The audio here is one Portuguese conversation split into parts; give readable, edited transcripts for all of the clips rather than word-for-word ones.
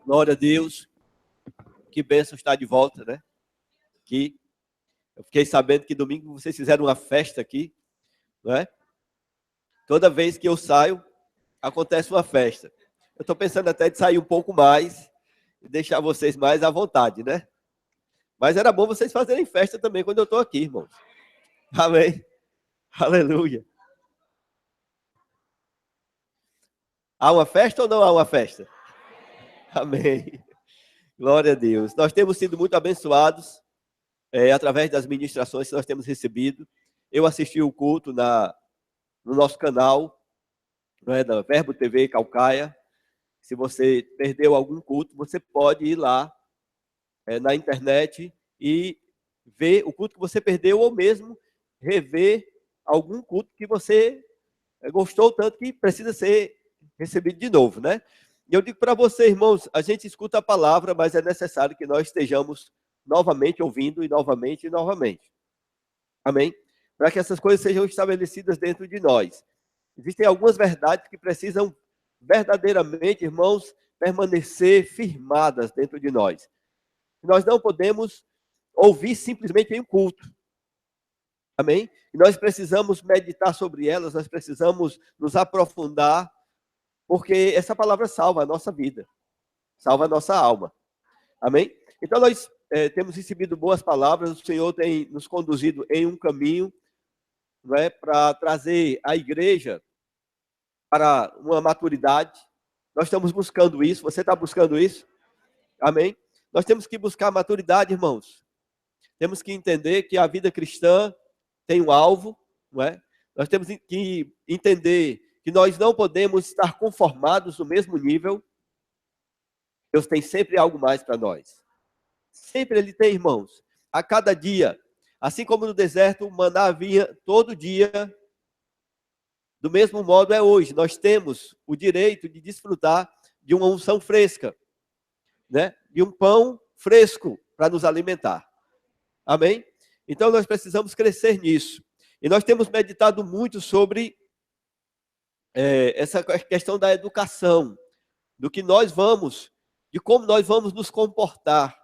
Glória a Deus. Que bênção estar de volta, né? Aqui. Eu fiquei sabendo que domingo vocês fizeram uma festa aqui, não é? Toda vez que eu saio, acontece uma festa. Eu estou pensando até de sair um pouco mais e deixar vocês mais à vontade, né? Mas era bom vocês fazerem festa também quando eu estou aqui, irmãos. Amém. Aleluia. Há uma festa ou não há uma festa? Amém. Glória a Deus. Nós temos sido muito abençoados através das ministrações que nós temos recebido. Eu assisti o culto no nosso canal, da Verbo TV Caucaia. Se você perdeu algum culto, você pode ir lá na internet e ver o culto que você perdeu, ou mesmo rever algum culto que você gostou tanto que precisa ser recebido de novo, né? E eu digo para você, irmãos, a gente escuta a palavra, mas é necessário que nós estejamos novamente ouvindo e novamente e novamente. Amém? Para que essas coisas sejam estabelecidas dentro de nós. Existem algumas verdades que precisam verdadeiramente, irmãos, permanecer firmadas dentro de nós. Nós não podemos ouvir simplesmente em um culto. Amém? E nós precisamos meditar sobre elas, nós precisamos nos aprofundar, porque essa palavra salva a nossa vida, salva a nossa alma. Amém? Então nós temos recebido boas palavras, o Senhor tem nos conduzido em um caminho, não é, para trazer a igreja para uma maturidade. Nós estamos buscando isso, você está buscando isso? Amém? Nós temos que buscar maturidade, irmãos. Temos que entender que a vida cristã tem um alvo, não é? Nós temos que entender que nós não podemos estar conformados no mesmo nível. Deus tem sempre algo mais para nós. Sempre Ele tem, irmãos. A cada dia, assim como no deserto, o maná vinha todo dia, do mesmo modo é hoje. Nós temos o direito de desfrutar de uma unção fresca, né? De um pão fresco para nos alimentar. Amém? Então nós precisamos crescer nisso. E nós temos meditado muito sobre essa questão da educação, do que nós vamos, de como nós vamos nos comportar,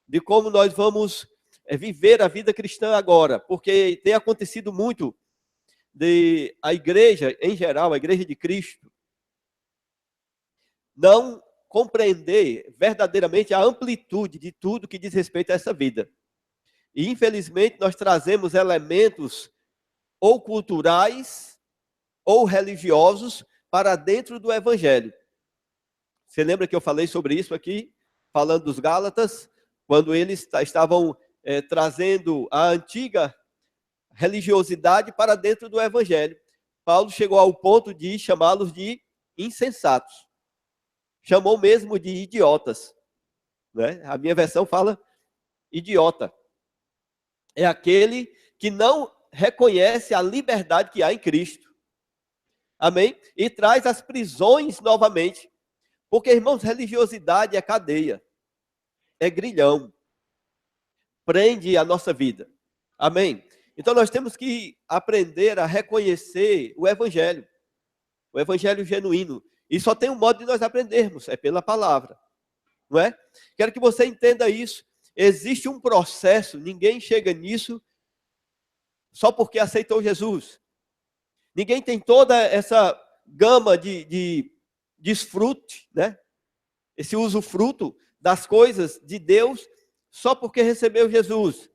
de como nós vamos viver a vida cristã agora, porque tem acontecido muito de a igreja, em geral, a igreja de Cristo, não compreender verdadeiramente a amplitude de tudo que diz respeito a essa vida. E, infelizmente, nós trazemos elementos ou culturais ou religiosos para dentro do Evangelho. Você lembra que eu falei sobre isso aqui, falando dos Gálatas, quando eles estavam trazendo a antiga religiosidade para dentro do Evangelho. Paulo chegou ao ponto de chamá-los de insensatos. Chamou mesmo de idiotas, né? A minha versão fala idiota. É aquele que não reconhece a liberdade que há em Cristo. Amém? E traz as prisões novamente. Porque, irmãos, religiosidade é cadeia. É grilhão. Prende a nossa vida. Amém? Então nós temos que aprender a reconhecer o Evangelho. O Evangelho genuíno. E só tem um modo de nós aprendermos, é pela palavra. Não é? Quero que você entenda isso. Existe um processo, ninguém chega nisso só porque aceitou Jesus. Ninguém tem toda essa gama de desfrute, né? Esse usufruto das coisas de Deus só porque recebeu Jesus.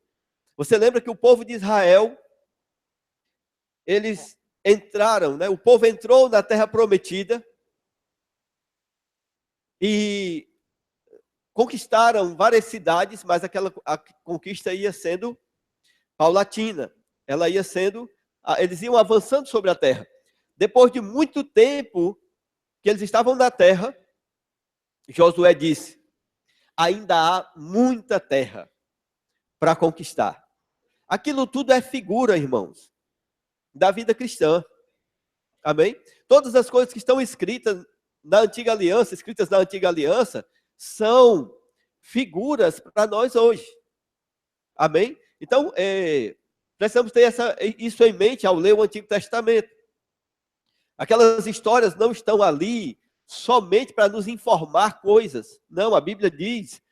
Você lembra que o povo de Israel, eles entraram, né? O povo entrou na terra prometida e conquistaram várias cidades, mas a conquista ia sendo paulatina. Ela ia sendo, eles iam avançando sobre a terra. Depois de muito tempo que eles estavam na terra, Josué disse: ainda há muita terra para conquistar. Aquilo tudo é figura, irmãos, da vida cristã. Amém? Todas as coisas que estão escritas na antiga aliança, são figuras para nós hoje. Amém? Então, precisamos ter isso em mente ao ler o Antigo Testamento. Aquelas histórias não estão ali somente para nos informar coisas. Não, a Bíblia diz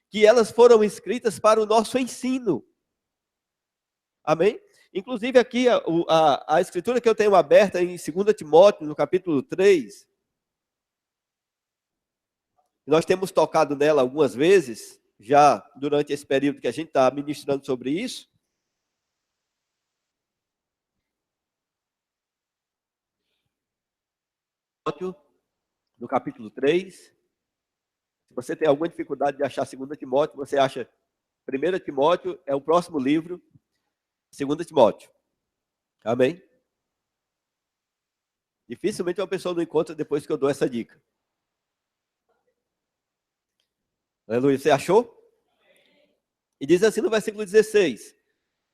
que elas foram escritas para o nosso ensino. Amém? Inclusive aqui, a escritura que eu tenho aberta em 2 Timóteo, no capítulo 3, nós temos tocado nela algumas vezes, já durante esse período que a gente está ministrando sobre isso. No capítulo 3, se você tem alguma dificuldade de achar 2 Timóteo, você acha 1 Timóteo, é o próximo livro, 2 Timóteo. Amém? Dificilmente uma pessoa não encontra depois que eu dou essa dica. Aleluia, você achou? E diz assim no versículo 16: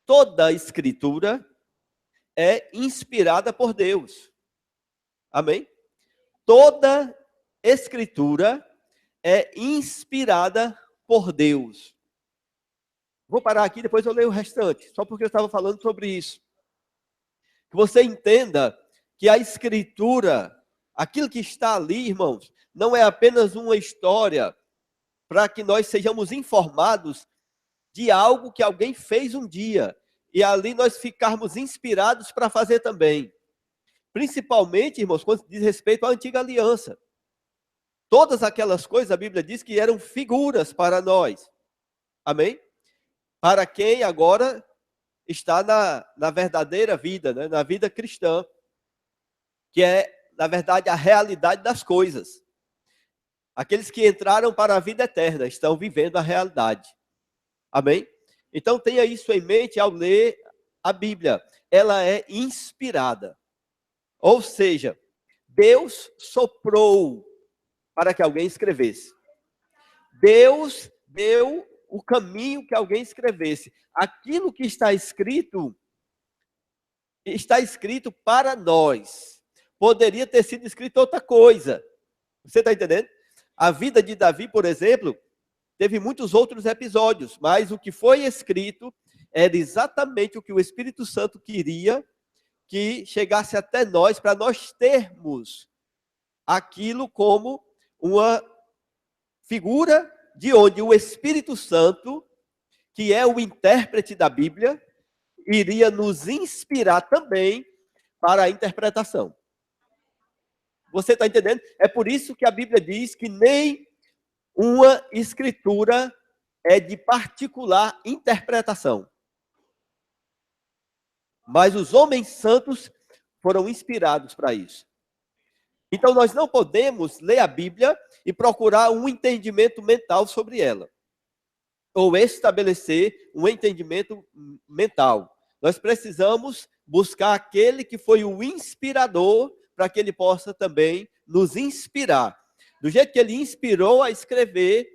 toda a escritura é inspirada por Deus. Amém? Toda escritura é inspirada por Deus. Vou parar aqui, depois eu leio o restante, só porque eu estava falando sobre isso. Que você entenda que a escritura, aquilo que está ali, irmãos, não é apenas uma história para que nós sejamos informados de algo que alguém fez um dia, e ali nós ficarmos inspirados para fazer também. Principalmente, irmãos, quando diz respeito à antiga aliança. Todas aquelas coisas, a Bíblia diz que eram figuras para nós. Amém? Para quem agora está na verdadeira vida, né? Na vida cristã, que é, na verdade, a realidade das coisas. Aqueles que entraram para a vida eterna estão vivendo a realidade. Amém? Então tenha isso em mente ao ler a Bíblia. Ela é inspirada. Ou seja, Deus soprou para que alguém escrevesse. Deus deu o caminho que alguém escrevesse. Aquilo que está escrito para nós. Poderia ter sido escrito outra coisa. Você está entendendo? A vida de Davi, por exemplo, teve muitos outros episódios, mas o que foi escrito era exatamente o que o Espírito Santo queria que chegasse até nós, para nós termos aquilo como uma figura de onde o Espírito Santo, que é o intérprete da Bíblia, iria nos inspirar também para a interpretação. Você está entendendo? É por isso que a Bíblia diz que nem uma escritura é de particular interpretação. Mas os homens santos foram inspirados para isso. Então nós não podemos ler a Bíblia e procurar um entendimento mental sobre ela. Ou estabelecer um entendimento mental. Nós precisamos buscar aquele que foi o inspirador para que ele possa também nos inspirar. Do jeito que ele inspirou a escrever,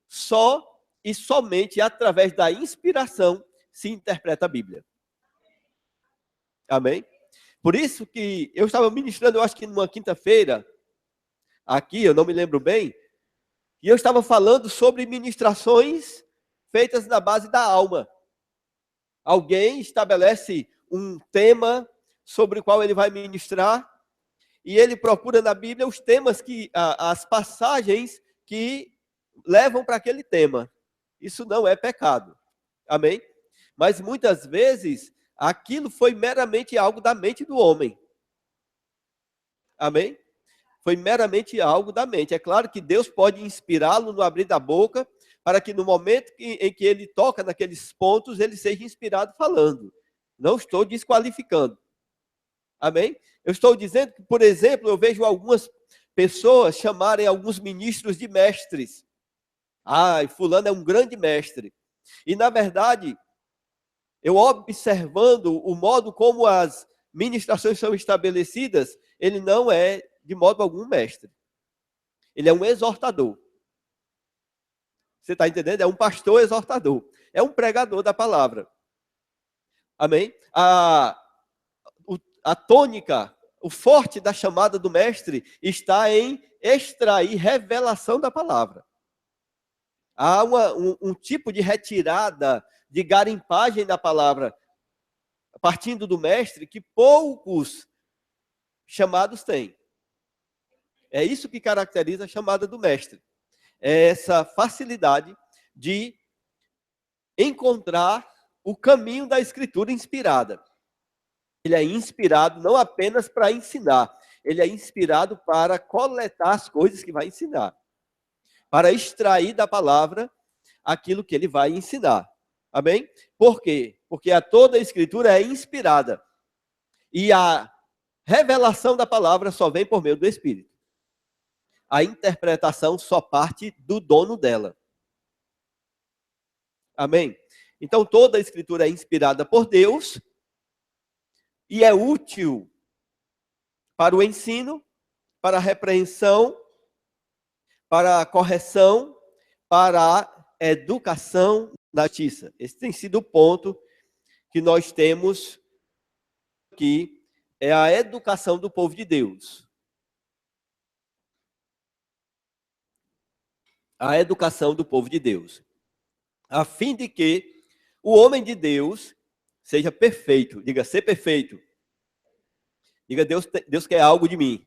só e somente através da inspiração se interpreta a Bíblia. Amém? Por isso que eu estava ministrando, eu acho que numa quinta-feira, aqui, eu não me lembro bem, e eu estava falando sobre ministrações feitas na base da alma. Alguém estabelece um tema sobre o qual ele vai ministrar, e ele procura na Bíblia os temas as passagens que levam para aquele tema. Isso não é pecado. Amém? Mas muitas vezes aquilo foi meramente algo da mente do homem. Amém? Foi meramente algo da mente. É claro que Deus pode inspirá-lo no abrir da boca, para que no momento em que ele toca naqueles pontos, ele seja inspirado falando. Não estou desqualificando. Amém? Eu estou dizendo que, por exemplo, eu vejo algumas pessoas chamarem alguns ministros de mestres. Fulano é um grande mestre. E, na verdade, eu observando o modo como as ministrações são estabelecidas, ele não é, de modo algum, mestre. Ele é um exortador. Você está entendendo? É um pastor exortador. É um pregador da palavra. Amém? A tônica, o forte da chamada do mestre está em extrair revelação da palavra. Há um tipo de retirada, de garimpagem da palavra, partindo do mestre, que poucos chamados têm. É isso que caracteriza a chamada do mestre. É essa facilidade de encontrar o caminho da escritura inspirada. Ele é inspirado não apenas para ensinar, ele é inspirado para coletar as coisas que vai ensinar, para extrair da palavra aquilo que ele vai ensinar. Amém? Por quê? Porque toda a escritura é inspirada. E a revelação da palavra só vem por meio do Espírito. A interpretação só parte do dono dela. Amém? Então toda a escritura é inspirada por Deus e é útil para o ensino, para a repreensão, para a correção, para a educação na justiça. Esse tem sido o ponto que nós temos aqui, é a educação do povo de Deus. A educação do povo de Deus. A fim de que o homem de Deus seja perfeito. Diga, ser perfeito. Diga, Deus quer algo de mim.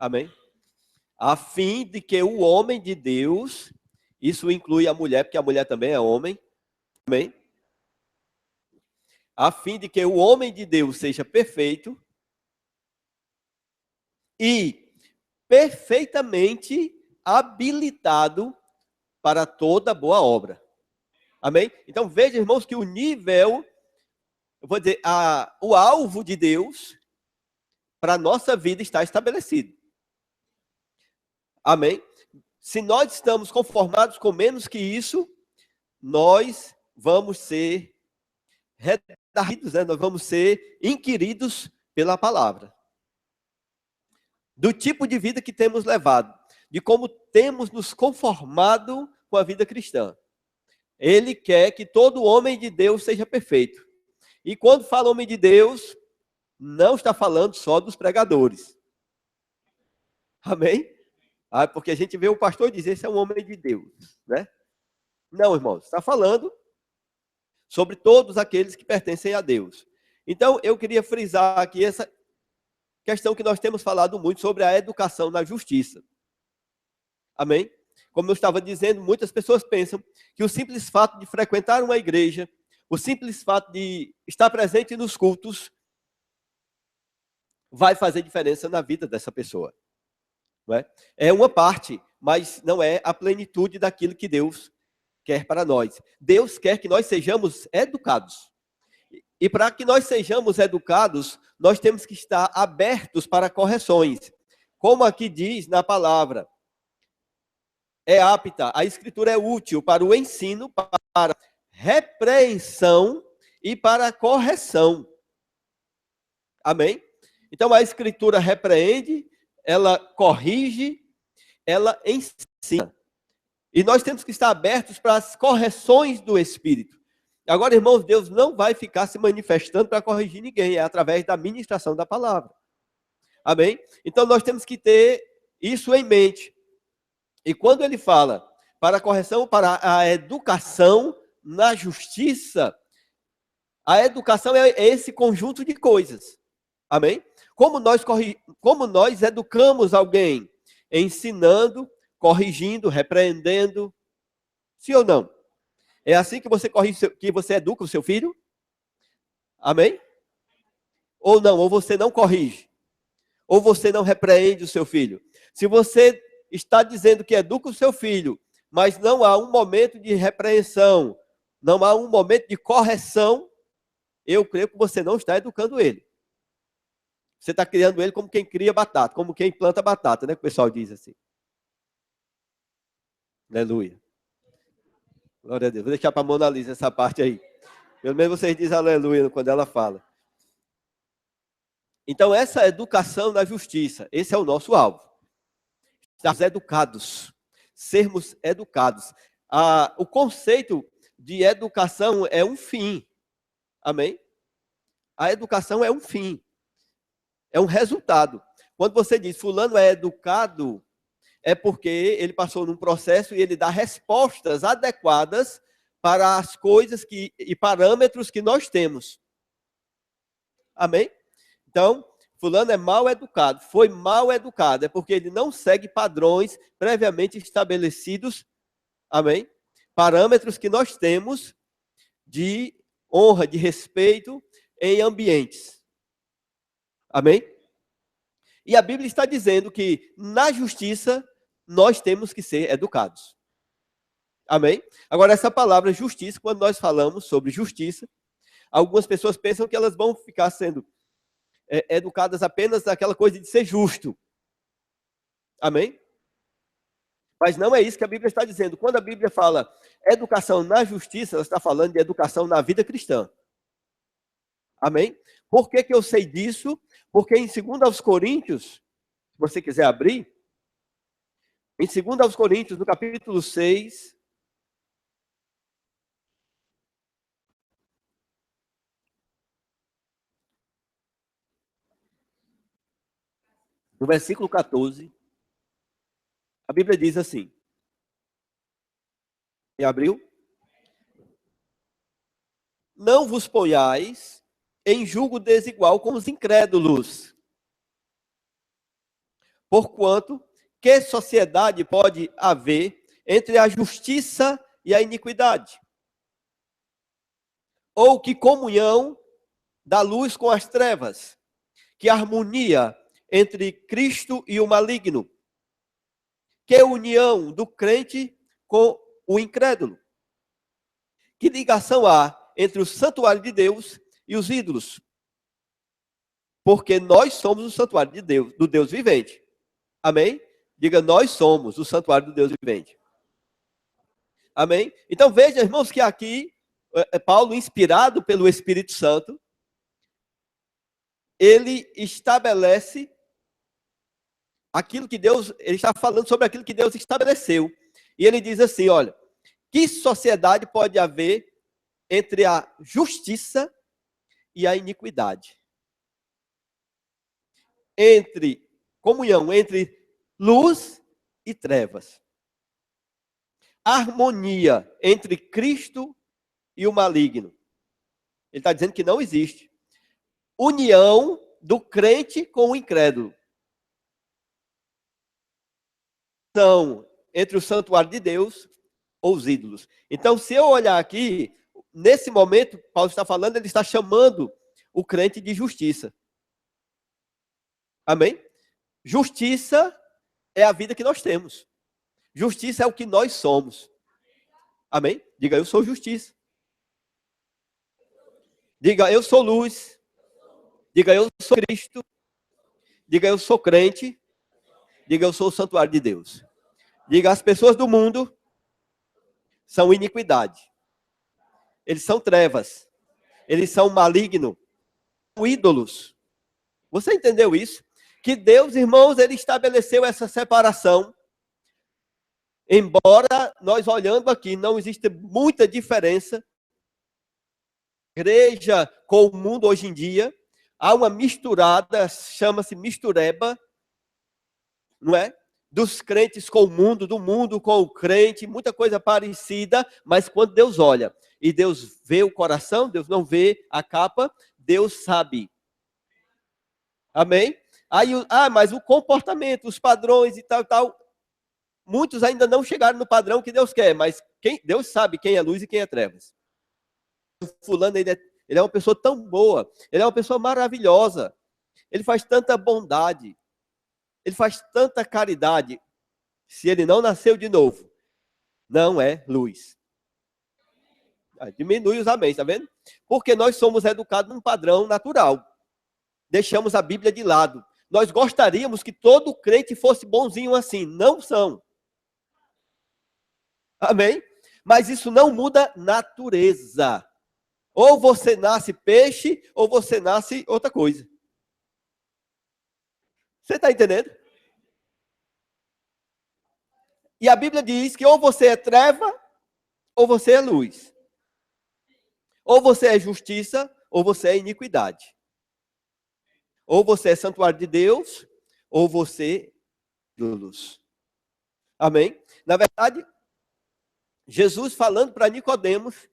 Amém? A fim de que o homem de Deus, isso inclui a mulher, porque a mulher também é homem. Amém? A fim de que o homem de Deus seja perfeito e perfeitamente habilitado para toda boa obra. Amém? Então veja, irmãos, que o nível, eu vou dizer, o alvo de Deus para a nossa vida está estabelecido. Amém? Se nós estamos conformados com menos que isso, nós vamos ser redarguidos, né? Nós vamos ser inquiridos pela palavra. Do tipo de vida que temos levado, de como temos nos conformado com a vida cristã. Ele quer que todo homem de Deus seja perfeito. E quando fala homem de Deus, não está falando só dos pregadores. Amém? Porque a gente vê o pastor dizer, esse é um homem de Deus, né? Não, irmãos, está falando sobre todos aqueles que pertencem a Deus. Então, eu queria frisar aqui essa questão que nós temos falado muito sobre a educação na justiça. Amém? Como eu estava dizendo, muitas pessoas pensam que o simples fato de frequentar uma igreja, o simples fato de estar presente nos cultos, vai fazer diferença na vida dessa pessoa. Não é? É uma parte, mas não é a plenitude daquilo que Deus quer para nós. Deus quer que nós sejamos educados. E para que nós sejamos educados, nós temos que estar abertos para correções. Como aqui diz na palavra, é apta, a escritura é útil para o ensino, para repreensão e para correção. Amém? Então a escritura repreende, ela corrige, ela ensina. E nós temos que estar abertos para as correções do Espírito. Agora, irmãos, Deus não vai ficar se manifestando para corrigir ninguém, é através da ministração da palavra. Amém? Então nós temos que ter isso em mente. E quando ele fala para a correção, para a educação na justiça, a educação é esse conjunto de coisas. Amém? Como nós educamos alguém? Ensinando, corrigindo, repreendendo. Sim ou não? É assim que você corrige, que você educa o seu filho? Amém? Ou não? Ou você não corrige? Ou você não repreende o seu filho? Se você está dizendo que educa o seu filho, mas não há um momento de repreensão, não há um momento de correção, eu creio que você não está educando ele. Você está criando ele como quem cria batata, como quem planta batata, né? Que o pessoal diz assim. Aleluia. Glória a Deus. Vou deixar para a Mona Lisa essa parte aí. Pelo menos vocês dizem aleluia quando ela fala. Então, essa educação na justiça, esse é o nosso alvo. Estarmos educados. Sermos educados. O conceito de educação é um fim. Amém? A educação é um fim. É um resultado. Quando você diz fulano é educado, é porque ele passou num processo e ele dá respostas adequadas para as coisas e parâmetros que nós temos. Amém? Então, fulano é mal educado, foi mal educado, é porque ele não segue padrões previamente estabelecidos, amém? Parâmetros que nós temos de honra, de respeito em ambientes. Amém? E a Bíblia está dizendo que na justiça nós temos que ser educados. Amém? Agora, essa palavra justiça, quando nós falamos sobre justiça, algumas pessoas pensam que elas vão ficar sendo educadas apenas naquela coisa de ser justo. Amém? Mas não é isso que a Bíblia está dizendo. Quando a Bíblia fala educação na justiça, ela está falando de educação na vida cristã. Amém? Por que eu sei disso? Porque em 2 aos Coríntios, se você quiser abrir, em 2 aos Coríntios, no capítulo 6, no versículo 14, a Bíblia diz assim, e abriu? Não vos ponhais em julgo desigual com os incrédulos. Porquanto, que sociedade pode haver entre a justiça e a iniquidade? Ou que comunhão da luz com as trevas? Que harmonia entre Cristo e o maligno? Que união do crente com o incrédulo? Que ligação há entre o santuário de Deus e os ídolos? Porque nós somos o santuário de Deus, do Deus vivente. Amém? Diga, nós somos o santuário do Deus vivente. Amém? Então veja, irmãos, que aqui Paulo, inspirado pelo Espírito Santo, ele estabelece aquilo que Deus, ele está falando sobre aquilo que Deus estabeleceu. E ele diz assim, olha, que sociedade pode haver entre a justiça e a iniquidade? Entre comunhão, entre luz e trevas. Harmonia entre Cristo e o maligno. Ele está dizendo que não existe. União do crente com o incrédulo. Então, entre o santuário de Deus ou os ídolos. Então, se eu olhar aqui, nesse momento, Paulo está falando, ele está chamando o crente de justiça. Amém? Justiça é a vida que nós temos. Justiça é o que nós somos. Amém? Diga, eu sou justiça. Diga, eu sou luz. Diga, eu sou Cristo. Diga, eu sou crente. Diga, eu sou o santuário de Deus. Diga, as pessoas do mundo são iniquidade. Eles são trevas. Eles são maligno. São ídolos. Você entendeu isso? Que Deus, irmãos, ele estabeleceu essa separação. Embora nós olhando aqui, não existe muita diferença. Igreja com o mundo hoje em dia, há uma misturada, chama-se mistureba, não é? Dos crentes com o mundo, do mundo com o crente, muita coisa parecida, mas quando Deus olha, e Deus vê o coração, Deus não vê a capa, Deus sabe. Amém? Aí, mas o comportamento, os padrões e tal, muitos ainda não chegaram no padrão que Deus quer, mas Deus sabe quem é luz e quem é trevas. O fulano, ele é uma pessoa tão boa, ele é uma pessoa maravilhosa, ele faz tanta bondade, ele faz tanta caridade. Se ele não nasceu de novo, não é luz. Diminui os amém, tá vendo? Porque nós somos educados num padrão natural. Deixamos a Bíblia de lado. Nós gostaríamos que todo crente fosse bonzinho assim. Não são. Amém? Mas isso não muda natureza. Ou você nasce peixe, ou você nasce outra coisa. Você está entendendo? E a Bíblia diz que ou você é treva, ou você é luz. Ou você é justiça, ou você é iniquidade. Ou você é santuário de Deus, ou você é luz. Amém? Na verdade, Jesus falando para Nicodemos,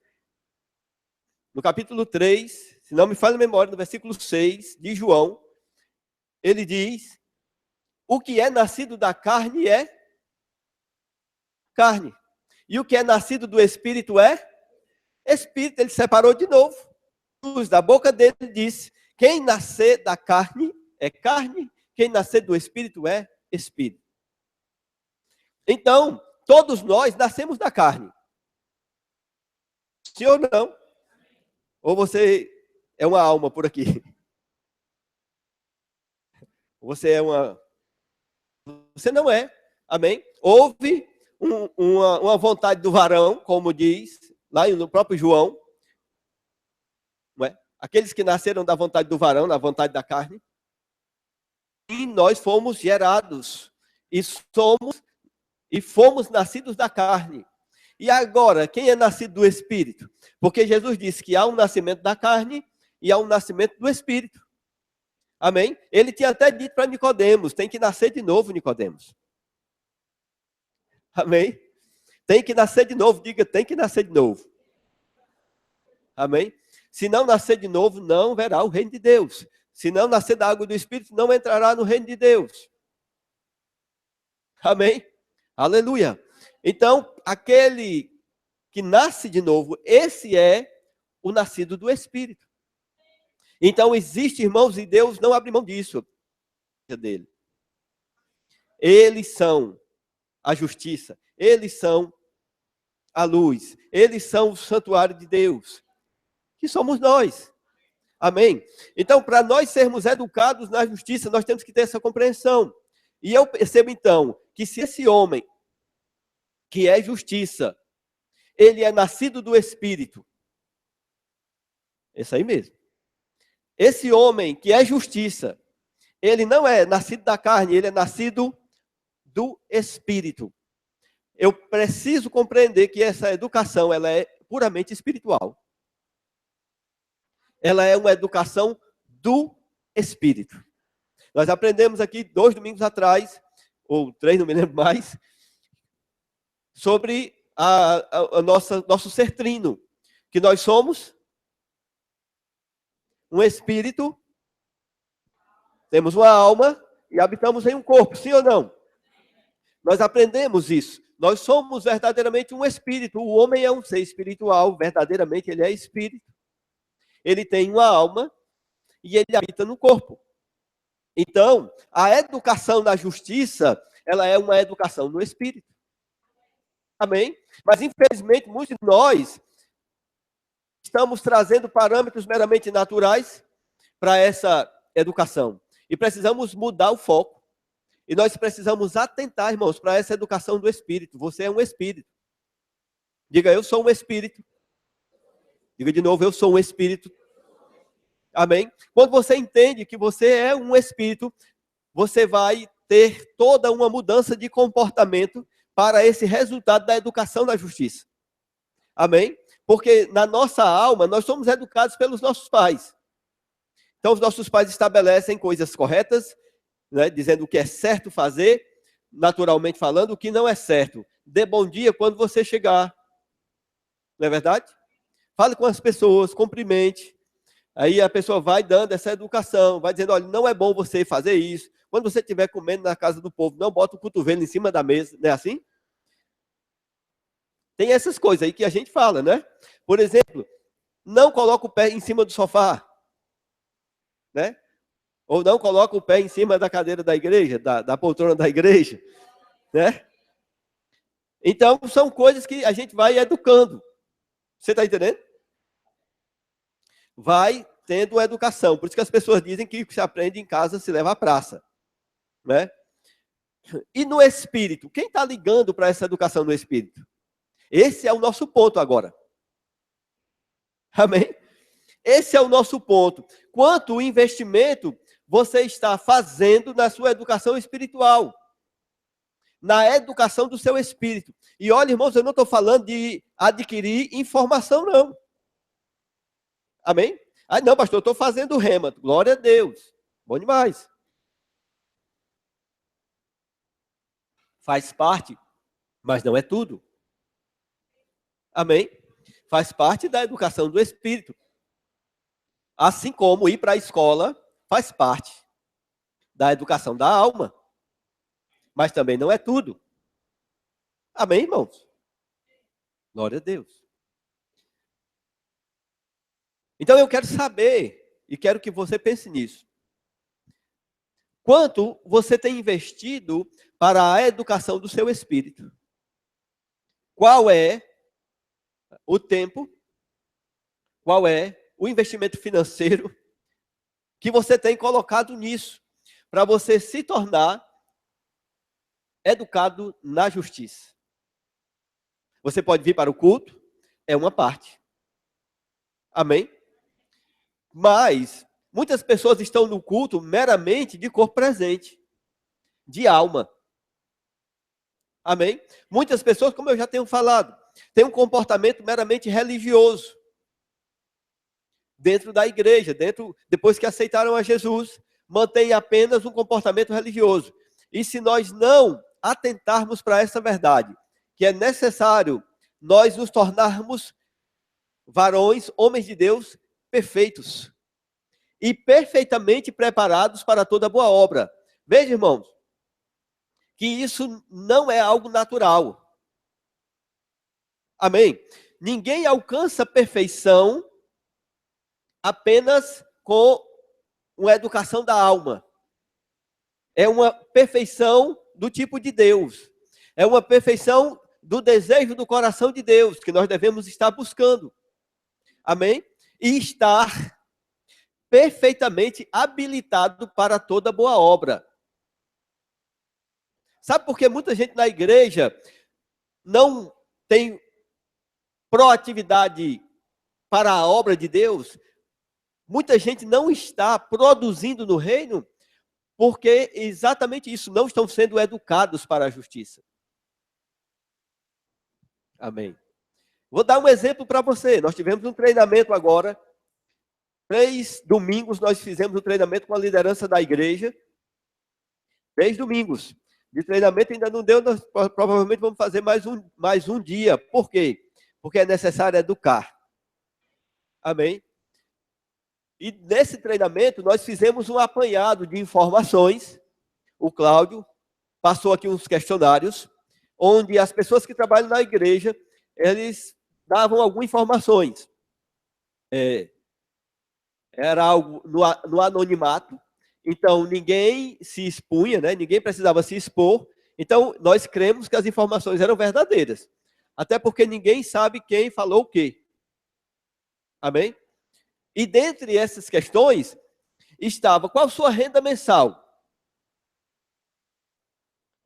no capítulo 3, se não me falha a memória, no versículo 6 de João, ele diz: o que é nascido da carne é carne. E o que é nascido do Espírito é Espírito. Ele separou de novo. Da boca dele disse: quem nascer da carne é carne, quem nascer do Espírito é Espírito. Então, todos nós nascemos da carne. Sim ou não? Ou você é uma alma por aqui? Você é uma... Você não é. Amém? Houve uma vontade do varão, como diz lá no próprio João. Não é? Aqueles que nasceram da vontade do varão, da vontade da carne. E nós fomos gerados. E fomos nascidos da carne. E agora, quem é nascido do Espírito? Porque Jesus disse que há um nascimento da carne e há um nascimento do Espírito. Amém? Ele tinha até dito para Nicodemos: tem que nascer de novo, Nicodemos. Amém? Tem que nascer de novo, diga, tem que nascer de novo. Amém? Se não nascer de novo, não verá o reino de Deus. Se não nascer da água do Espírito, não entrará no reino de Deus. Amém? Aleluia. Então, aquele que nasce de novo, esse é o nascido do Espírito. Então, existe, irmãos, e Deus não abre mão disso. Dele. Eles são a justiça, eles são a luz, eles são o santuário de Deus, que somos nós. Amém? Então, para nós sermos educados na justiça, nós temos que ter essa compreensão. E eu percebo, então, que se esse homem, que é justiça, ele é nascido do Espírito, isso aí mesmo. Esse homem que é justiça, ele não é nascido da carne, ele é nascido do Espírito. Eu preciso compreender que essa educação, ela é puramente espiritual. Ela é uma educação do Espírito. Nós aprendemos aqui 2 domingos atrás, ou 3, não me lembro mais, sobre nosso ser trino, que nós somos um espírito, temos uma alma e habitamos em um corpo, sim ou não? Nós aprendemos isso. Nós somos verdadeiramente um espírito. O homem é um ser espiritual, verdadeiramente ele é espírito. Ele tem uma alma e ele habita no corpo. Então, a educação na justiça, ela é uma educação no espírito. Amém? Mas, infelizmente, muitos de nós estamos trazendo parâmetros meramente naturais para essa educação. E precisamos mudar o foco. E nós precisamos atentar, irmãos, para essa educação do Espírito. Você é um Espírito. Diga, eu sou um Espírito. Diga de novo, eu sou um Espírito. Amém? Quando você entende que você é um Espírito, você vai ter toda uma mudança de comportamento para esse resultado da educação da justiça. Amém? Porque na nossa alma, nós somos educados pelos nossos pais. Então, os nossos pais estabelecem coisas corretas, né, dizendo o que é certo fazer, naturalmente falando, o que não é certo. Dê bom dia quando você chegar. Não é verdade? Fale com as pessoas, cumprimente. Aí a pessoa vai dando essa educação, vai dizendo, olha, não é bom você fazer isso. Quando você estiver comendo na casa do povo, não bota o cotovelo em cima da mesa, não é assim? Tem essas coisas aí que a gente fala, né? Por exemplo, não coloca o pé em cima do sofá, né? Ou não coloca o pé em cima da cadeira da igreja, da poltrona da igreja, né? Então, são coisas que a gente vai educando. Você está entendendo? Vai tendo educação. Por isso que as pessoas dizem que o que se aprende em casa se leva à praça, né? E no espírito, quem está ligando para essa educação no espírito? Esse é o nosso ponto agora. Amém? Esse é o nosso ponto. Quanto investimento você está fazendo na sua educação espiritual? Na educação do seu espírito. E olha, irmãos, eu não estou falando de adquirir informação, não. Amém? Ah, não, pastor, eu estou fazendo rema. Glória a Deus. Bom demais. Faz parte, mas não é tudo. Amém? Faz parte da educação do espírito. Assim como ir para a escola faz parte. da educação da alma, mas também não é tudo. Amém, irmãos? Glória a Deus. Então eu quero saber, e quero que você pense nisso. Quanto você tem investido para a educação do seu espírito? Qual é o tempo? Qual é o investimento financeiro que você tem colocado nisso? Para você se tornar educado na justiça. Você pode vir para o culto, é uma parte. Amém? Mas muitas pessoas estão no culto meramente de corpo presente, de alma. Amém? Muitas pessoas, como eu já tenho falado, têm um comportamento meramente religioso dentro da igreja, depois que aceitaram a Jesus, mantém apenas um comportamento religioso. E se nós não atentarmos para essa verdade, que é necessário nós nos tornarmos varões, homens de Deus, perfeitos e perfeitamente preparados para toda boa obra. Veja, irmãos, que isso não é algo natural. Amém? Ninguém alcança perfeição apenas com uma educação da alma. É uma perfeição do tipo de Deus. É uma perfeição do desejo do coração de Deus, que nós devemos estar buscando. Amém? E estar perfeitamente habilitado para toda boa obra. Sabe por que muita gente na igreja não tem proatividade para a obra de Deus? Muita gente não está produzindo no reino porque exatamente isso, não estão sendo educados para a justiça. Amém. Vou dar um exemplo para você. Nós tivemos um treinamento agora. 3 domingos nós fizemos um treinamento com a liderança da igreja. 3 domingos. De treinamento ainda não deu, nós provavelmente vamos fazer mais um dia. Por quê? Porque é necessário educar. Amém? E nesse treinamento nós fizemos um apanhado de informações. O Cláudio passou aqui uns questionários, onde as pessoas que trabalham na igreja, eles davam algumas informações. Era algo no anonimato, então ninguém se expunha, né? Ninguém precisava se expor. Então nós cremos que as informações eram verdadeiras, até porque ninguém sabe quem falou o quê. Amém? E dentre essas questões estava: qual a sua renda mensal?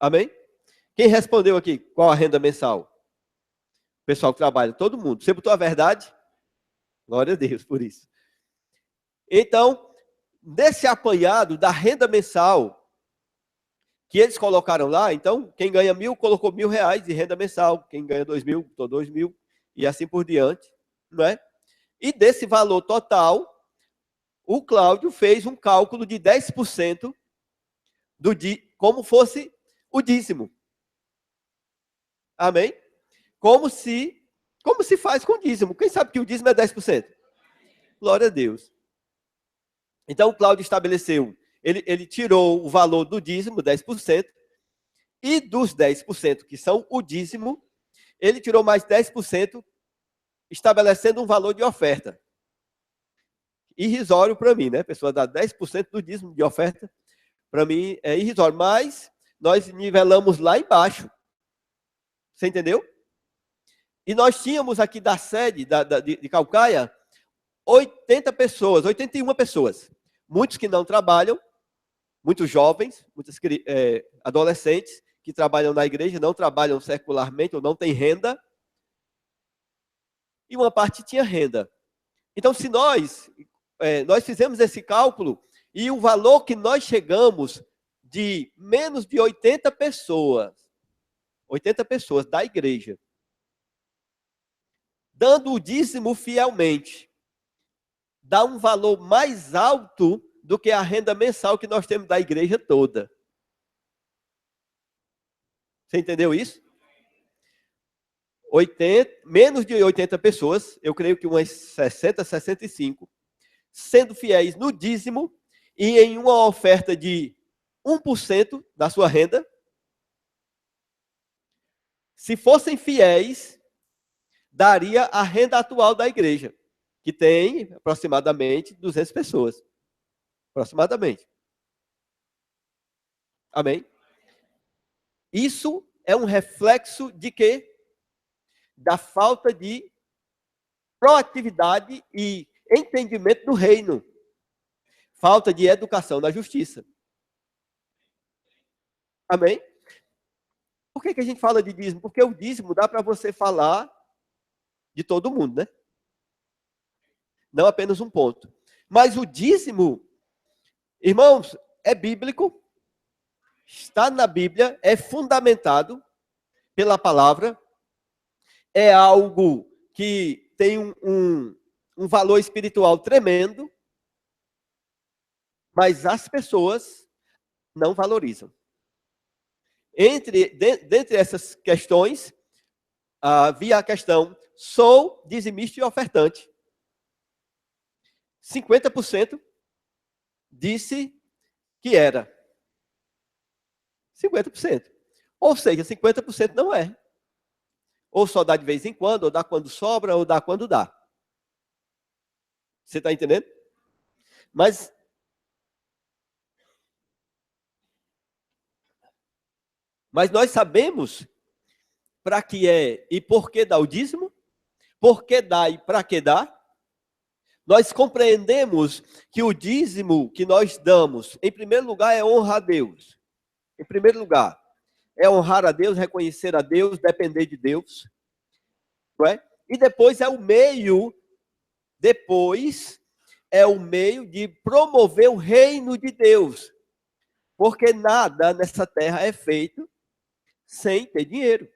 Amém? Quem respondeu aqui? Qual a renda mensal? O pessoal que trabalha, todo mundo. Você botou a verdade? Glória a Deus por isso. Então, nesse apanhado da renda mensal que eles colocaram lá, então, quem ganha 1.000 colocou R$1.000 de renda mensal, quem ganha 2.000 botou 2.000 e assim por diante, não é? E desse valor total, o Cláudio fez um cálculo de 10% como fosse o dízimo. Amém? Como se faz com o dízimo. Quem sabe que o dízimo é 10%? Glória a Deus. Então, o Cláudio estabeleceu, ele tirou o valor do dízimo, 10%, e dos 10% que são o dízimo, ele tirou mais 10%, estabelecendo um valor de oferta. Irrisório para mim, né? A pessoa dá 10% do dízimo de oferta, para mim é irrisório, mas nós nivelamos lá embaixo. Você entendeu? E nós tínhamos aqui da sede de Caucaia 80 pessoas, 81 pessoas. Muitos que não trabalham, muitos jovens, muitos adolescentes que trabalham na igreja, não trabalham secularmente ou não têm renda. E uma parte tinha renda. Então, se nós fizemos esse cálculo e o valor que nós chegamos de menos de 80 pessoas da igreja, dando o dízimo fielmente, dá um valor mais alto do que a renda mensal que nós temos da igreja toda. Você entendeu isso? Menos de 80 pessoas, eu creio que umas 60, 65, sendo fiéis no dízimo e em uma oferta de 1% da sua renda. Se fossem fiéis, daria a renda atual da igreja, que tem aproximadamente 200 pessoas. Aproximadamente. Amém? Isso é um reflexo de quê? Da falta de proatividade e entendimento do reino. Falta de educação na justiça. Amém? Por que a gente fala de dízimo? Porque o dízimo dá para você falar de todo mundo, né? Não apenas um ponto. Mas o dízimo, irmãos, é bíblico, está na Bíblia, é fundamentado pela palavra, é algo que tem um valor espiritual tremendo, mas as pessoas não valorizam. Dentre essas questões, havia a questão, sou dizimista e ofertante. 50% disse que era. 50%. Ou seja, 50% não é. Ou só dá de vez em quando, ou dá quando sobra, ou dá quando dá. Você está entendendo? Mas nós sabemos para que é e por que dá o dízimo, por que dá e para que dá. Nós compreendemos que o dízimo que nós damos, em primeiro lugar, é honra a Deus. Em primeiro lugar, é honrar a Deus, reconhecer a Deus, depender de Deus. Não é? E depois é o meio de promover o reino de Deus. Porque nada nessa terra é feito sem ter dinheiro.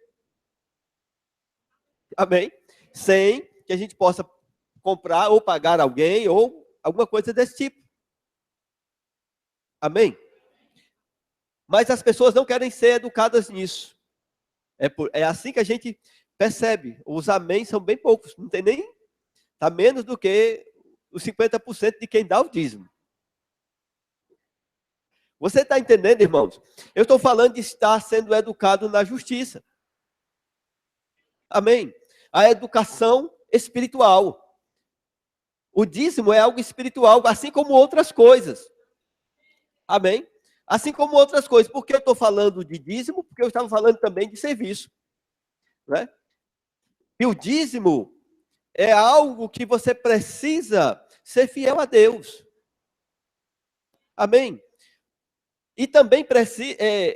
Amém? Sem que a gente possa comprar ou pagar alguém ou alguma coisa desse tipo. Amém? Mas as pessoas não querem ser educadas nisso. É assim que a gente percebe. Os amém são bem poucos. Não tem nem... Está menos do que os 50% de quem dá o dízimo. Você está entendendo, irmãos? Eu estou falando de estar sendo educado na justiça. Amém? A educação espiritual. O dízimo é algo espiritual, assim como outras coisas. Amém? Assim como outras coisas. Por que eu estou falando de dízimo? Porque eu estava falando também de serviço. Né? E o dízimo é algo que você precisa ser fiel a Deus. Amém? E também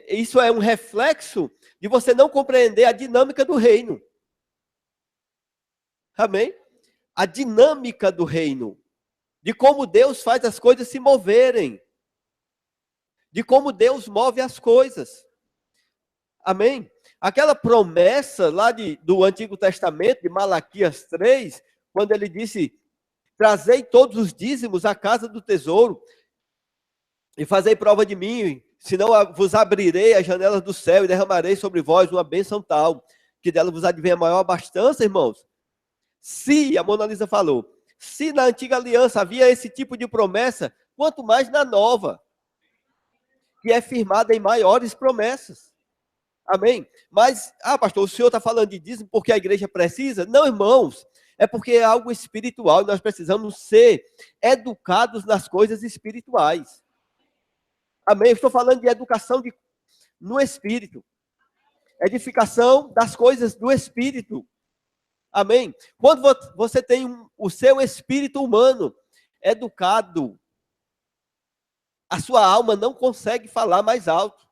isso é um reflexo de você não compreender a dinâmica do reino. Amém? A dinâmica do reino. De como Deus faz as coisas se moverem. De como Deus move as coisas. Amém? Aquela promessa lá do Antigo Testamento, de Malaquias 3, quando ele disse, trazei todos os dízimos à casa do tesouro, e fazei prova de mim, senão vos abrirei as janelas do céu e derramarei sobre vós uma bênção tal, que dela vos advenha maior abastança, irmãos. Se, a Mona Lisa falou, se na antiga aliança havia esse tipo de promessa, quanto mais na nova, que é firmada em maiores promessas. Amém? Mas, pastor, o senhor está falando de dízimo porque a igreja precisa? Não, irmãos, é porque é algo espiritual e nós precisamos ser educados nas coisas espirituais. Amém? Eu estou falando de educação no espírito. Edificação das coisas do espírito. Amém? Quando você tem o seu espírito humano educado, a sua alma não consegue falar mais alto.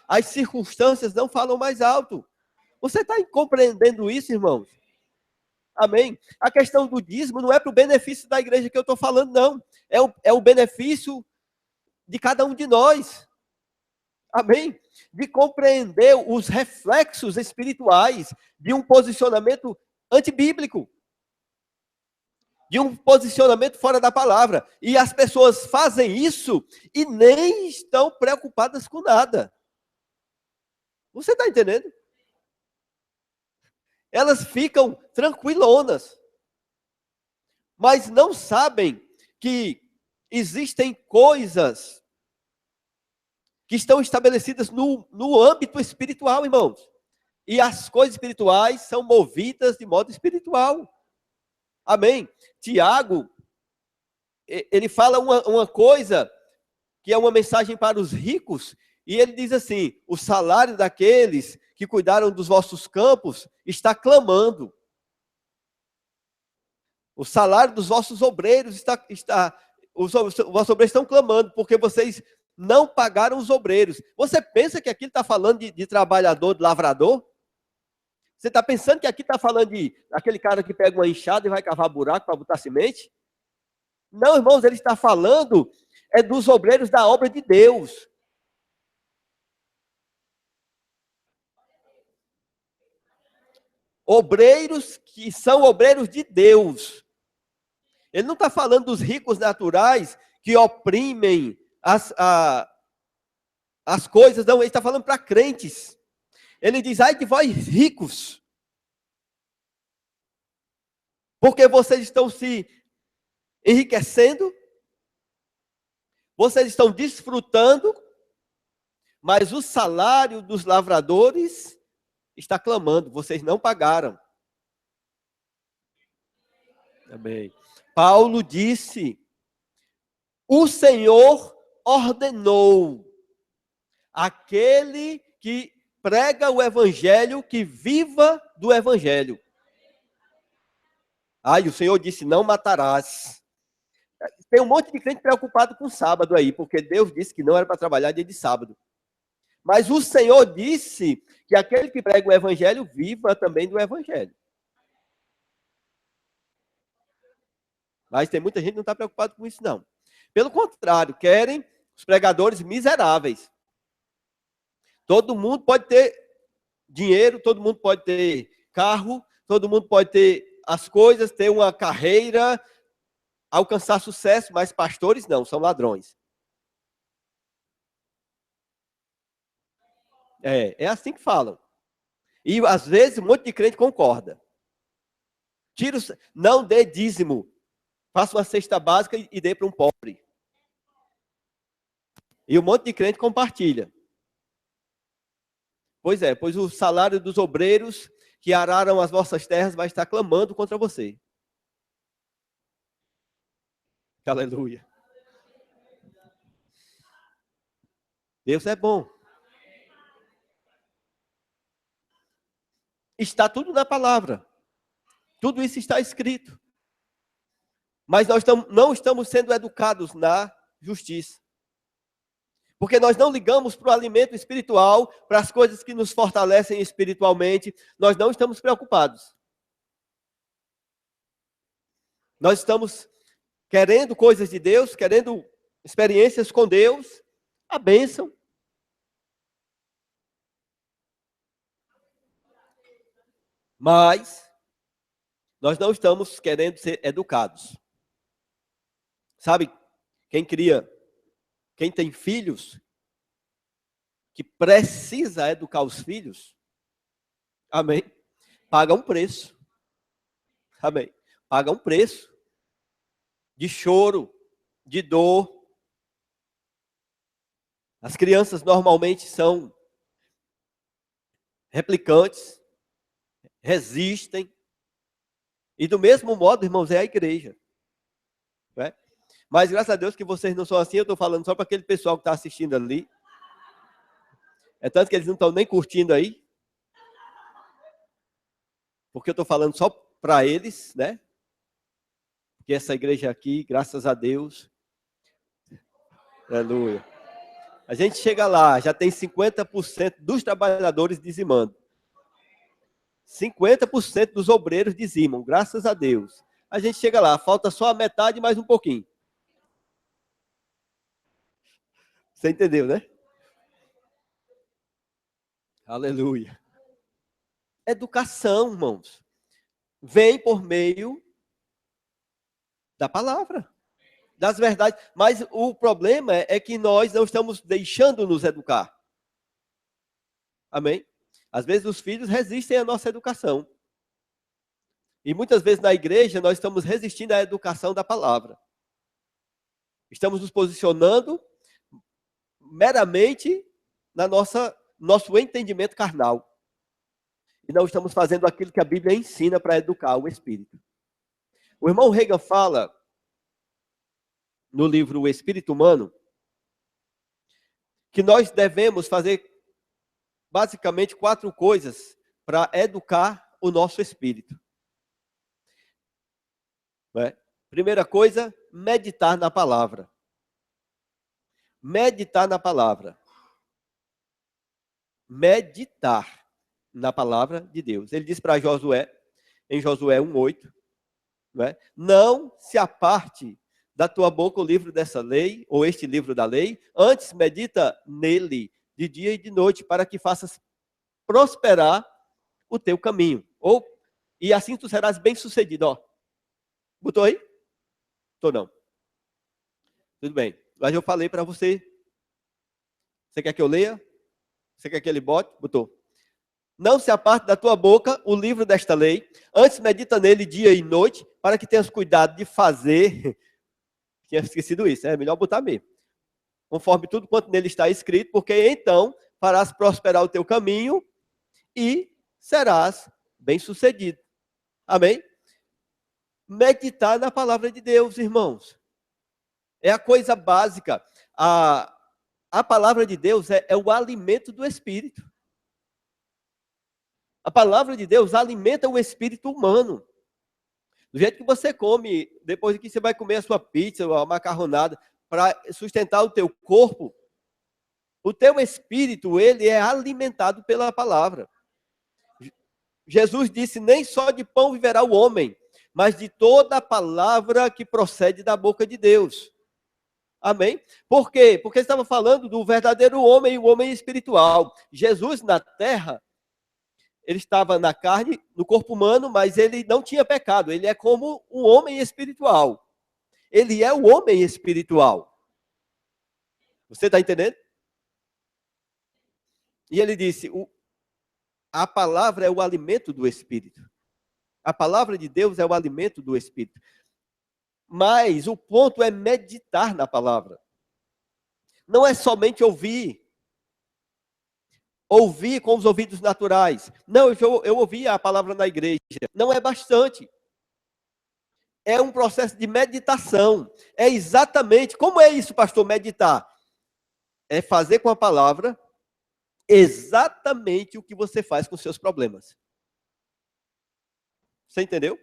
As circunstâncias não falam mais alto. Você está compreendendo isso, irmãos? Amém? A questão do dízimo não é para o benefício da igreja que eu estou falando, não. É o benefício de cada um de nós. Amém? De compreender os reflexos espirituais de um posicionamento antibíblico. De um posicionamento fora da palavra. E as pessoas fazem isso e nem estão preocupadas com nada. Você está entendendo? Elas ficam tranquilonas. Mas não sabem que existem coisas que estão estabelecidas no âmbito espiritual, irmãos. E as coisas espirituais são movidas de modo espiritual. Amém? Tiago, ele fala uma coisa que é uma mensagem para os ricos, e ele diz assim: o salário daqueles que cuidaram dos vossos campos está clamando. O salário dos vossos obreiros os vossos obreiros estão clamando, porque vocês não pagaram os obreiros. Você pensa que aqui está falando de trabalhador, de lavrador? Você está pensando que aqui está falando de aquele cara que pega uma enxada e vai cavar buraco para botar semente? Não, irmãos, ele está falando dos obreiros da obra de Deus. Obreiros que são obreiros de Deus. Ele não está falando dos ricos naturais que oprimem as coisas, não, ele está falando para crentes. Ele diz: ai de vós ricos, porque vocês estão se enriquecendo, vocês estão desfrutando, mas o salário dos lavradores está clamando, vocês não pagaram. Amém. Paulo disse: o Senhor ordenou aquele que prega o evangelho que viva do evangelho. Aí o Senhor disse: não matarás. Tem um monte de crente preocupado com sábado aí, porque Deus disse que não era para trabalhar dia de sábado. Mas o Senhor disse que aquele que prega o evangelho viva também do evangelho. Mas tem muita gente que não está preocupado com isso, não. Pelo contrário, querem os pregadores miseráveis. Todo mundo pode ter dinheiro, todo mundo pode ter carro, todo mundo pode ter as coisas, ter uma carreira, alcançar sucesso, mas pastores não, são ladrões. É assim que falam. E às vezes um monte de crente concorda. Não dê dízimo. Faça uma cesta básica e dê para um pobre. E um monte de crente compartilha. Pois o salário dos obreiros que araram as vossas terras vai estar clamando contra você. Aleluia. Deus é bom. Está tudo na palavra. Tudo isso está escrito. Mas nós não estamos sendo educados na justiça. Porque nós não ligamos para o alimento espiritual, para as coisas que nos fortalecem espiritualmente. Nós não estamos preocupados. Nós estamos querendo coisas de Deus, querendo experiências com Deus, a bênção. Mas nós não estamos querendo ser educados. Sabe, quem tem filhos, que precisa educar os filhos, amém, paga um preço. Amém. Paga um preço de choro, de dor. As crianças normalmente são replicantes, resistem. E do mesmo modo, irmãos, é a igreja. Não é? Mas graças a Deus que vocês não são assim, eu estou falando só para aquele pessoal que está assistindo ali. É tanto que eles não estão nem curtindo aí. Porque eu estou falando só para eles, né? Porque essa igreja aqui, graças a Deus. Aleluia. A gente chega lá, já tem 50% dos trabalhadores dizimando. 50% dos obreiros dizimam, graças a Deus. A gente chega lá, falta só a metade mais um pouquinho. Você entendeu, né? Aleluia. Educação, irmãos, vem por meio da palavra, das verdades. Mas o problema é que nós não estamos deixando nos educar. Amém? Às vezes os filhos resistem à nossa educação. E muitas vezes na igreja nós estamos resistindo à educação da palavra. Estamos nos posicionando, meramente na nosso entendimento carnal. E não estamos fazendo aquilo que a Bíblia ensina para educar o espírito. O irmão Reagan fala no livro O Espírito Humano que nós devemos fazer basicamente 4 coisas para educar o nosso espírito. Primeira coisa, meditar na palavra. Meditar na palavra. Meditar na palavra de Deus. Ele diz para Josué, em Josué 1:8, não se aparte da tua boca o livro dessa lei, ou este livro da lei, antes medita nele de dia e de noite, para que faças prosperar o teu caminho. E assim tu serás bem-sucedido. Ó. Botou aí? Botou não. Tudo bem. Mas eu falei para você. Você quer que eu leia? Você quer que ele bote? Botou. Não se aparte da tua boca o livro desta lei, antes medita nele dia e noite, para que tenhas cuidado de fazer. Tinha esquecido isso, é melhor botar mesmo. Conforme tudo quanto nele está escrito, porque então farás prosperar o teu caminho e serás bem-sucedido. Amém? Meditar na palavra de Deus, irmãos. É a coisa básica. A palavra de Deus é o alimento do espírito. A palavra de Deus alimenta o espírito humano. Do jeito que você come, depois que você vai comer a sua pizza ou a macarronada, para sustentar o teu corpo, o teu espírito, ele é alimentado pela palavra. Jesus disse, nem só de pão viverá o homem, mas de toda a palavra que procede da boca de Deus. Amém? Por quê? Porque estava falando do verdadeiro homem, o homem espiritual. Jesus na terra, ele estava na carne, no corpo humano, mas ele não tinha pecado. Ele é como um homem espiritual. Ele é o homem espiritual. Você está entendendo? E ele disse, a palavra é o alimento do espírito. A palavra de Deus é o alimento do espírito. Mas o ponto é meditar na palavra. Não é somente ouvir. Ouvir com os ouvidos naturais. Não, eu ouvi a palavra na igreja. Não é bastante. É um processo de meditação. É exatamente, como é isso, pastor, meditar? É fazer com a palavra exatamente o que você faz com seus problemas. Você entendeu?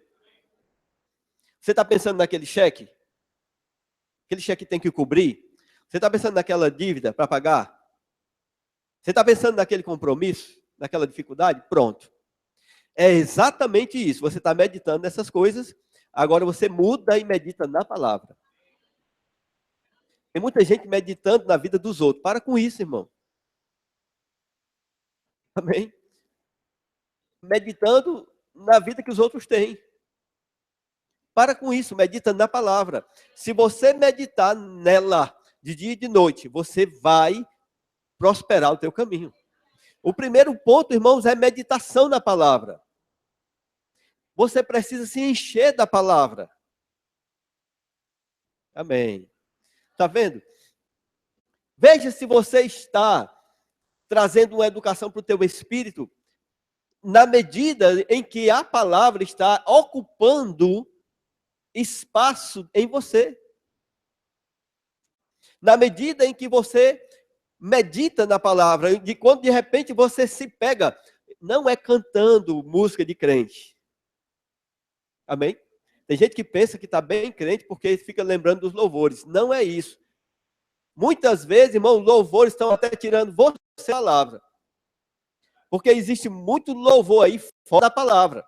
Você está pensando naquele cheque? Aquele cheque tem que cobrir? Você está pensando naquela dívida para pagar? Você está pensando naquele compromisso? Naquela dificuldade? Pronto. É exatamente isso. Você está meditando nessas coisas, agora você muda e medita na palavra. Tem muita gente meditando na vida dos outros. Para com isso, irmão. Amém? Meditando na vida que os outros têm. Para com isso, medita na palavra. Se você meditar nela de dia e de noite, você vai prosperar o teu caminho. O primeiro ponto, irmãos, é meditação na palavra. Você precisa se encher da palavra. Amém. Está vendo? Veja se você está trazendo uma educação para o teu espírito na medida em que a palavra está ocupando espaço em você. Na medida em que você medita na palavra, de quando de repente você se pega, não é cantando música de crente. Amém? Tem gente que pensa que está bem crente porque fica lembrando dos louvores. Não é isso. Muitas vezes, irmão, louvores estão até tirando você da palavra. Porque existe muito louvor aí fora da palavra.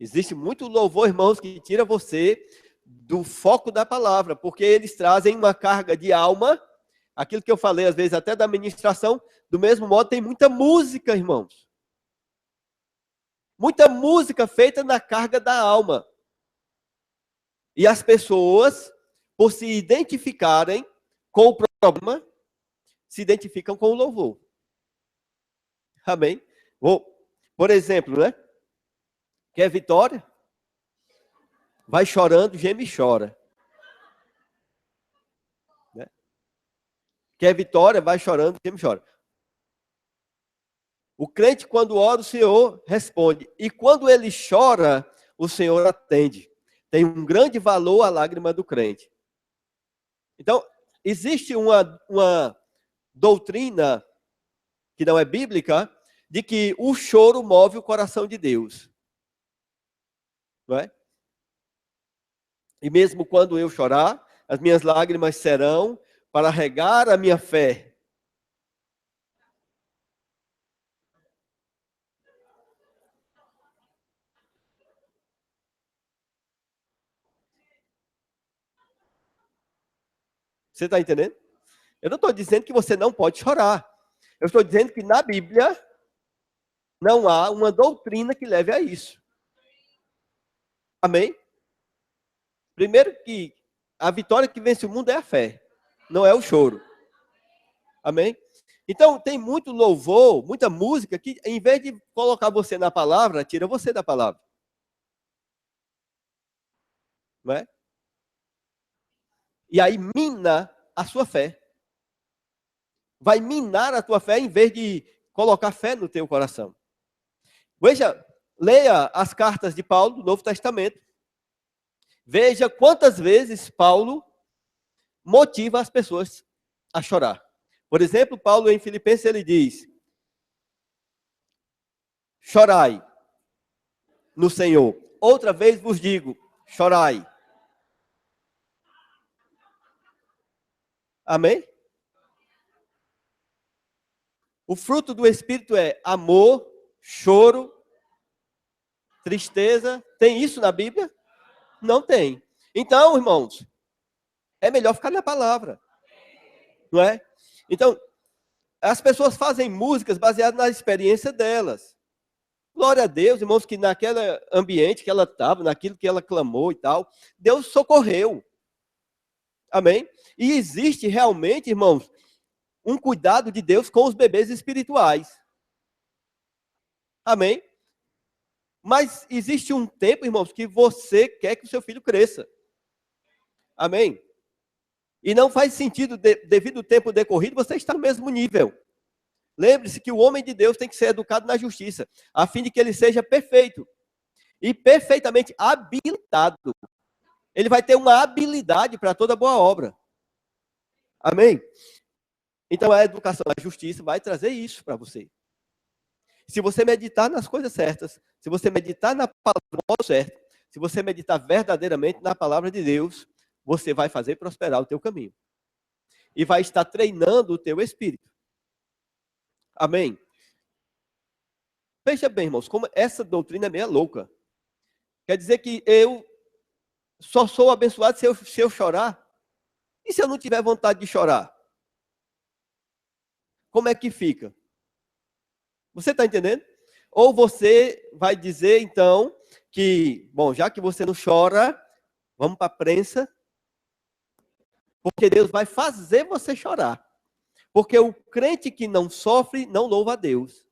Existe muito louvor, irmãos, que tira você do foco da palavra, porque eles trazem uma carga de alma, aquilo que eu falei, às vezes, até da ministração, do mesmo modo, tem muita música, irmãos. Muita música feita na carga da alma. E as pessoas, por se identificarem com o problema, se identificam com o louvor. Amém? Por exemplo, né? Quer vitória? Vai chorando, geme e chora. quer vitória, vai chorando, sempre chora. O crente, quando ora, o Senhor responde. E quando ele chora, o Senhor atende. Tem um grande valor a lágrima do crente. Então, existe uma doutrina, que não é bíblica, de que o choro move o coração de Deus. Não é? E mesmo quando eu chorar, as minhas lágrimas serão para regar a minha fé. Você está entendendo? Eu não estou dizendo que você não pode chorar. Eu estou dizendo que na Bíblia não há uma doutrina que leve a isso. Amém? Primeiro que a vitória que vence o mundo é a fé, não é o choro. Amém? Então tem muito louvor, muita música que em vez de colocar você na palavra, tira você da palavra. Não é? E aí mina a sua fé. Vai minar a tua fé em vez de colocar fé no teu coração. Veja, leia as cartas de Paulo do Novo Testamento. Veja quantas vezes Paulo motiva as pessoas a chorar. Por exemplo, Paulo em Filipenses ele diz: chorai no Senhor. Outra vez vos digo, chorai. Amém? O fruto do Espírito é amor, choro, tristeza. Tem isso na Bíblia? Não tem. Então, irmãos, é melhor ficar na palavra. Não é? Então, as pessoas fazem músicas baseadas na experiência delas. Glória a Deus, irmãos, que naquele ambiente que ela estava, naquilo que ela clamou e tal, Deus socorreu. Amém? E existe realmente, irmãos, um cuidado de Deus com os bebês espirituais. Amém? Mas existe um tempo, irmãos, que você quer que o seu filho cresça. Amém? E não faz sentido, devido ao tempo decorrido, você estar no mesmo nível. Lembre-se que o homem de Deus tem que ser educado na justiça, a fim de que ele seja perfeito e perfeitamente habilitado. Ele vai ter uma habilidade para toda boa obra. Amém? Então a educação da justiça vai trazer isso para você. Se você meditar nas coisas certas, se você meditar na palavra do modo certo, se você meditar verdadeiramente na palavra de Deus, você vai fazer prosperar o teu caminho. E vai estar treinando o teu espírito. Amém? Veja bem, irmãos, como essa doutrina é meio louca. Quer dizer que eu só sou abençoado se eu chorar? E se eu não tiver vontade de chorar? Como é que fica? Você está entendendo? Ou você vai dizer, então, que, bom, já que você não chora, vamos para a prensa, porque Deus vai fazer você chorar. Porque o crente que não sofre, não louva a Deus.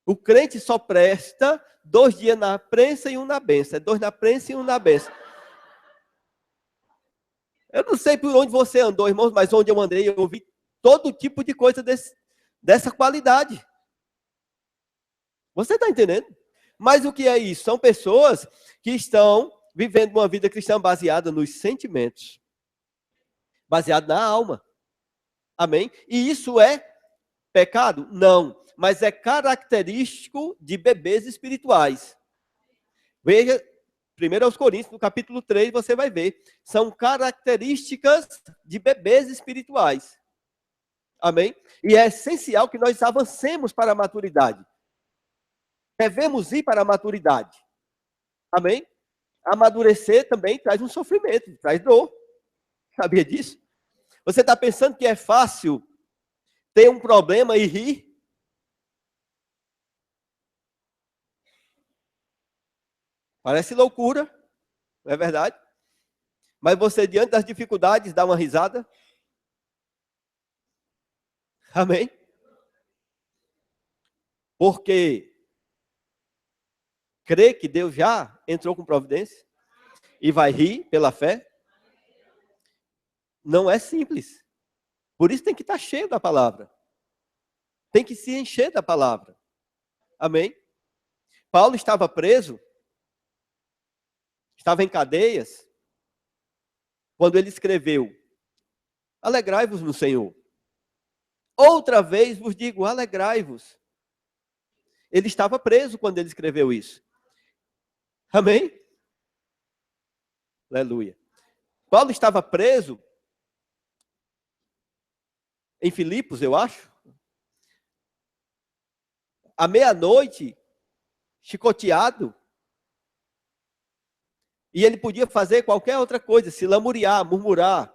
O crente só presta 2 dias na prensa e 1 na benção. É 2 na prensa e 1 na benção. Eu não sei por onde você andou, irmãos, mas onde eu andei, eu ouvi todo tipo de coisa dessa qualidade. Você está entendendo? Mas o que é isso? São pessoas que estão vivendo uma vida cristã baseada nos sentimentos, baseada na alma. Amém? E isso é pecado? Não. Mas é característico de bebês espirituais. Veja, 1 Coríntios, no capítulo 3, você vai ver. São características de bebês espirituais. Amém? E é essencial que nós avancemos para a maturidade. Devemos ir para a maturidade. Amém? Amadurecer também traz um sofrimento, traz dor. Sabia disso? Você está pensando que é fácil ter um problema e rir? Parece loucura, não é verdade? Mas você, diante das dificuldades, dá uma risada? Amém? Porque crê que Deus já entrou com providência e vai rir pela fé? Não é simples. Por isso tem que estar cheio da palavra. Tem que se encher da palavra. Amém? Paulo estava preso, estava em cadeias, quando ele escreveu: alegrai-vos no Senhor. Outra vez vos digo, alegrai-vos. Ele estava preso quando ele escreveu isso. Amém? Aleluia. Paulo estava preso em Filipos, eu acho. À meia-noite, chicoteado. E ele podia fazer qualquer outra coisa, se lamuriar, murmurar,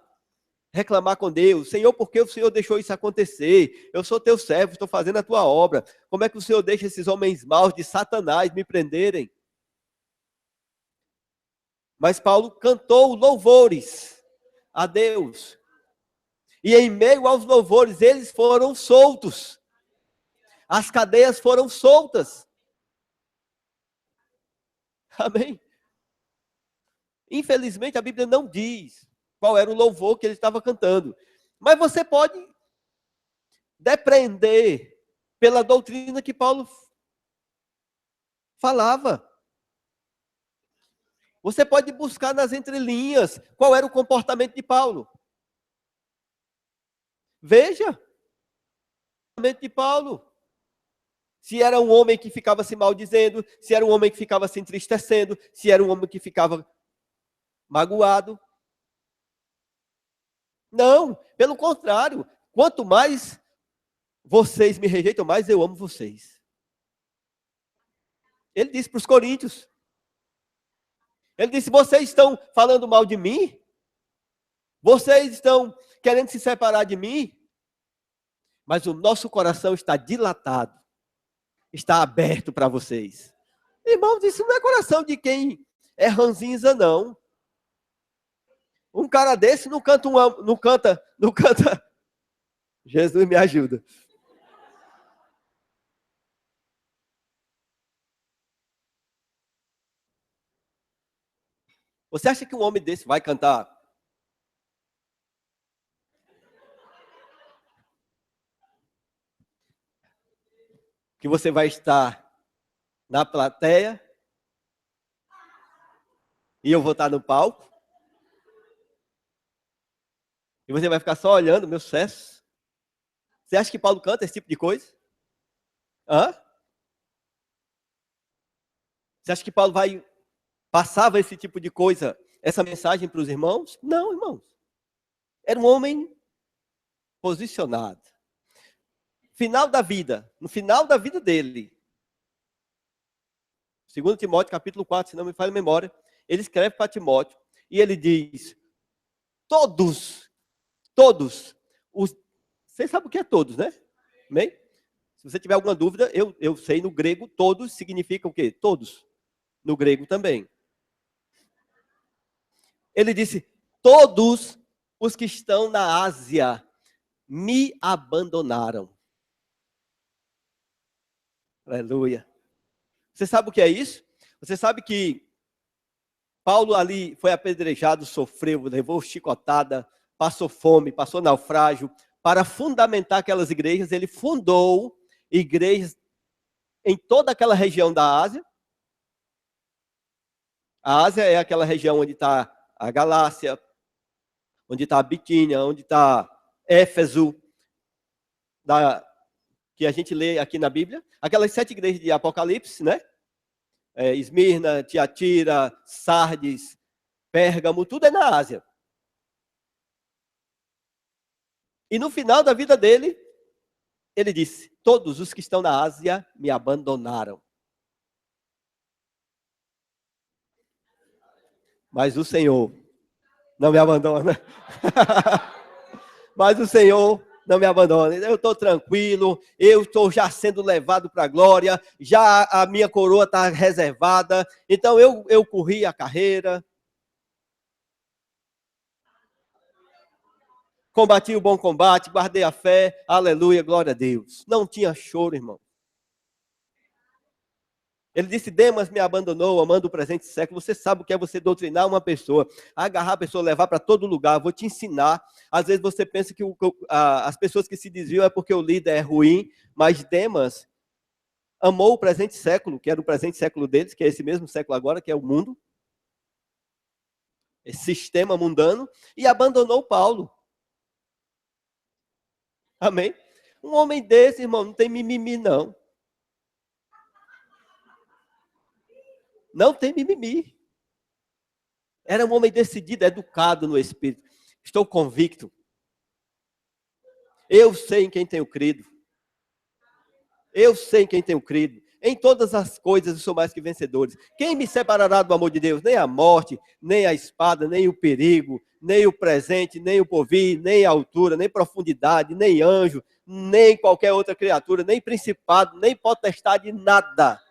reclamar com Deus. Senhor, por que o Senhor deixou isso acontecer? Eu sou teu servo, estou fazendo a tua obra. Como é que o Senhor deixa esses homens maus de Satanás me prenderem? Mas Paulo cantou louvores a Deus. E em meio aos louvores, eles foram soltos. As cadeias foram soltas. Amém? Infelizmente, a Bíblia não diz qual era o louvor que ele estava cantando. Mas você pode depreender pela doutrina que Paulo falava. Você pode buscar nas entrelinhas qual era o comportamento de Paulo. Veja o comportamento de Paulo. Se era um homem que ficava se maldizendo, se era um homem que ficava se entristecendo, se era um homem que ficava magoado. Não, pelo contrário, quanto mais vocês me rejeitam, mais eu amo vocês. Ele disse para os coríntios. Ele disse, vocês estão falando mal de mim? Vocês estão querendo se separar de mim? Mas o nosso coração está dilatado. Está aberto para vocês. Irmãos, isso não é coração de quem é ranzinza, não. Um cara desse não canta. Jesus me ajuda. Você acha que um homem desse vai cantar? Que você vai estar na plateia e eu vou estar no palco? E você vai ficar só olhando meu sucesso? Você acha que Paulo canta esse tipo de coisa? Hã? Você acha que Paulo passava esse tipo de coisa, essa mensagem para os irmãos? Não, irmãos. Era um homem posicionado. No final da vida dele, 2 Timóteo capítulo 4, se não me falha a memória, ele escreve para Timóteo e ele diz, todos, vocês sabem o que é todos, né? Amém? Se você tiver alguma dúvida, eu sei, no grego, todos significa o quê? Todos. No grego também. Ele disse, todos os que estão na Ásia me abandonaram. Aleluia. Você sabe o que é isso? Você sabe que Paulo ali foi apedrejado, sofreu, levou chicotada, passou fome, passou naufrágio. Para fundamentar aquelas igrejas, ele fundou igrejas em toda aquela região da Ásia. A Ásia é aquela região onde está a Galácia, onde está a Bitínia, onde está Éfeso, que a gente lê aqui na Bíblia. Aquelas 7 igrejas de Apocalipse, né? Esmirna, Tiatira, Sardes, Pérgamo, tudo é na Ásia. E no final da vida dele, ele disse, todos os que estão na Ásia me abandonaram. Mas o Senhor não me abandona. Mas o Senhor não me abandona. Eu estou tranquilo, eu estou já sendo levado para a glória, já a minha coroa está reservada, então eu corri a carreira, combati o bom combate, guardei a fé, aleluia, glória a Deus. Não tinha choro, irmão. Ele disse, Demas me abandonou, amando o presente século. Você sabe o que é você doutrinar uma pessoa, agarrar a pessoa, levar para todo lugar, vou te ensinar. Às vezes você pensa que as pessoas que se desviam é porque o líder é ruim, mas Demas amou o presente século, que era o presente século deles, que é esse mesmo século agora, que é o mundo, esse sistema mundano, e abandonou Paulo. Amém? Um homem desse, irmão, não tem mimimi, não. Não tem mimimi. Era um homem decidido, educado no espírito. Estou convicto. Eu sei em quem tenho crido. Eu sei em quem tenho crido. Em todas as coisas eu sou mais que vencedores. Quem me separará do amor de Deus? Nem a morte, nem a espada, nem o perigo, nem o presente, nem o porvir, nem a altura, nem profundidade, nem anjo, nem qualquer outra criatura, nem principado, nem potestade, nada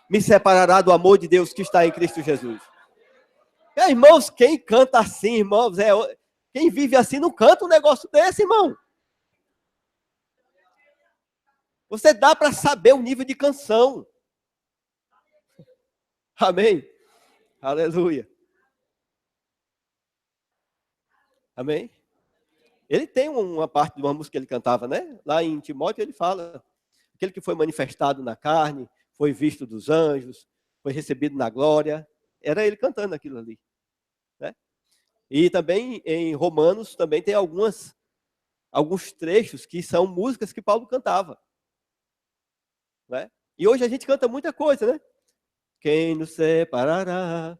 me separará do amor de Deus que está em Cristo Jesus. Irmãos, quem canta assim, irmãos, quem vive assim não canta um negócio desse, irmão. Você dá para saber o nível de canção. Amém? Aleluia. Amém? Ele tem uma parte de uma música que ele cantava, né? Lá em Timóteo ele fala, aquele que foi manifestado na carne, foi visto dos anjos, foi recebido na glória. Era ele cantando aquilo ali. Né? E também em Romanos também tem alguns trechos que são músicas que Paulo cantava. Né? E hoje a gente canta muita coisa, né? Quem nos separará?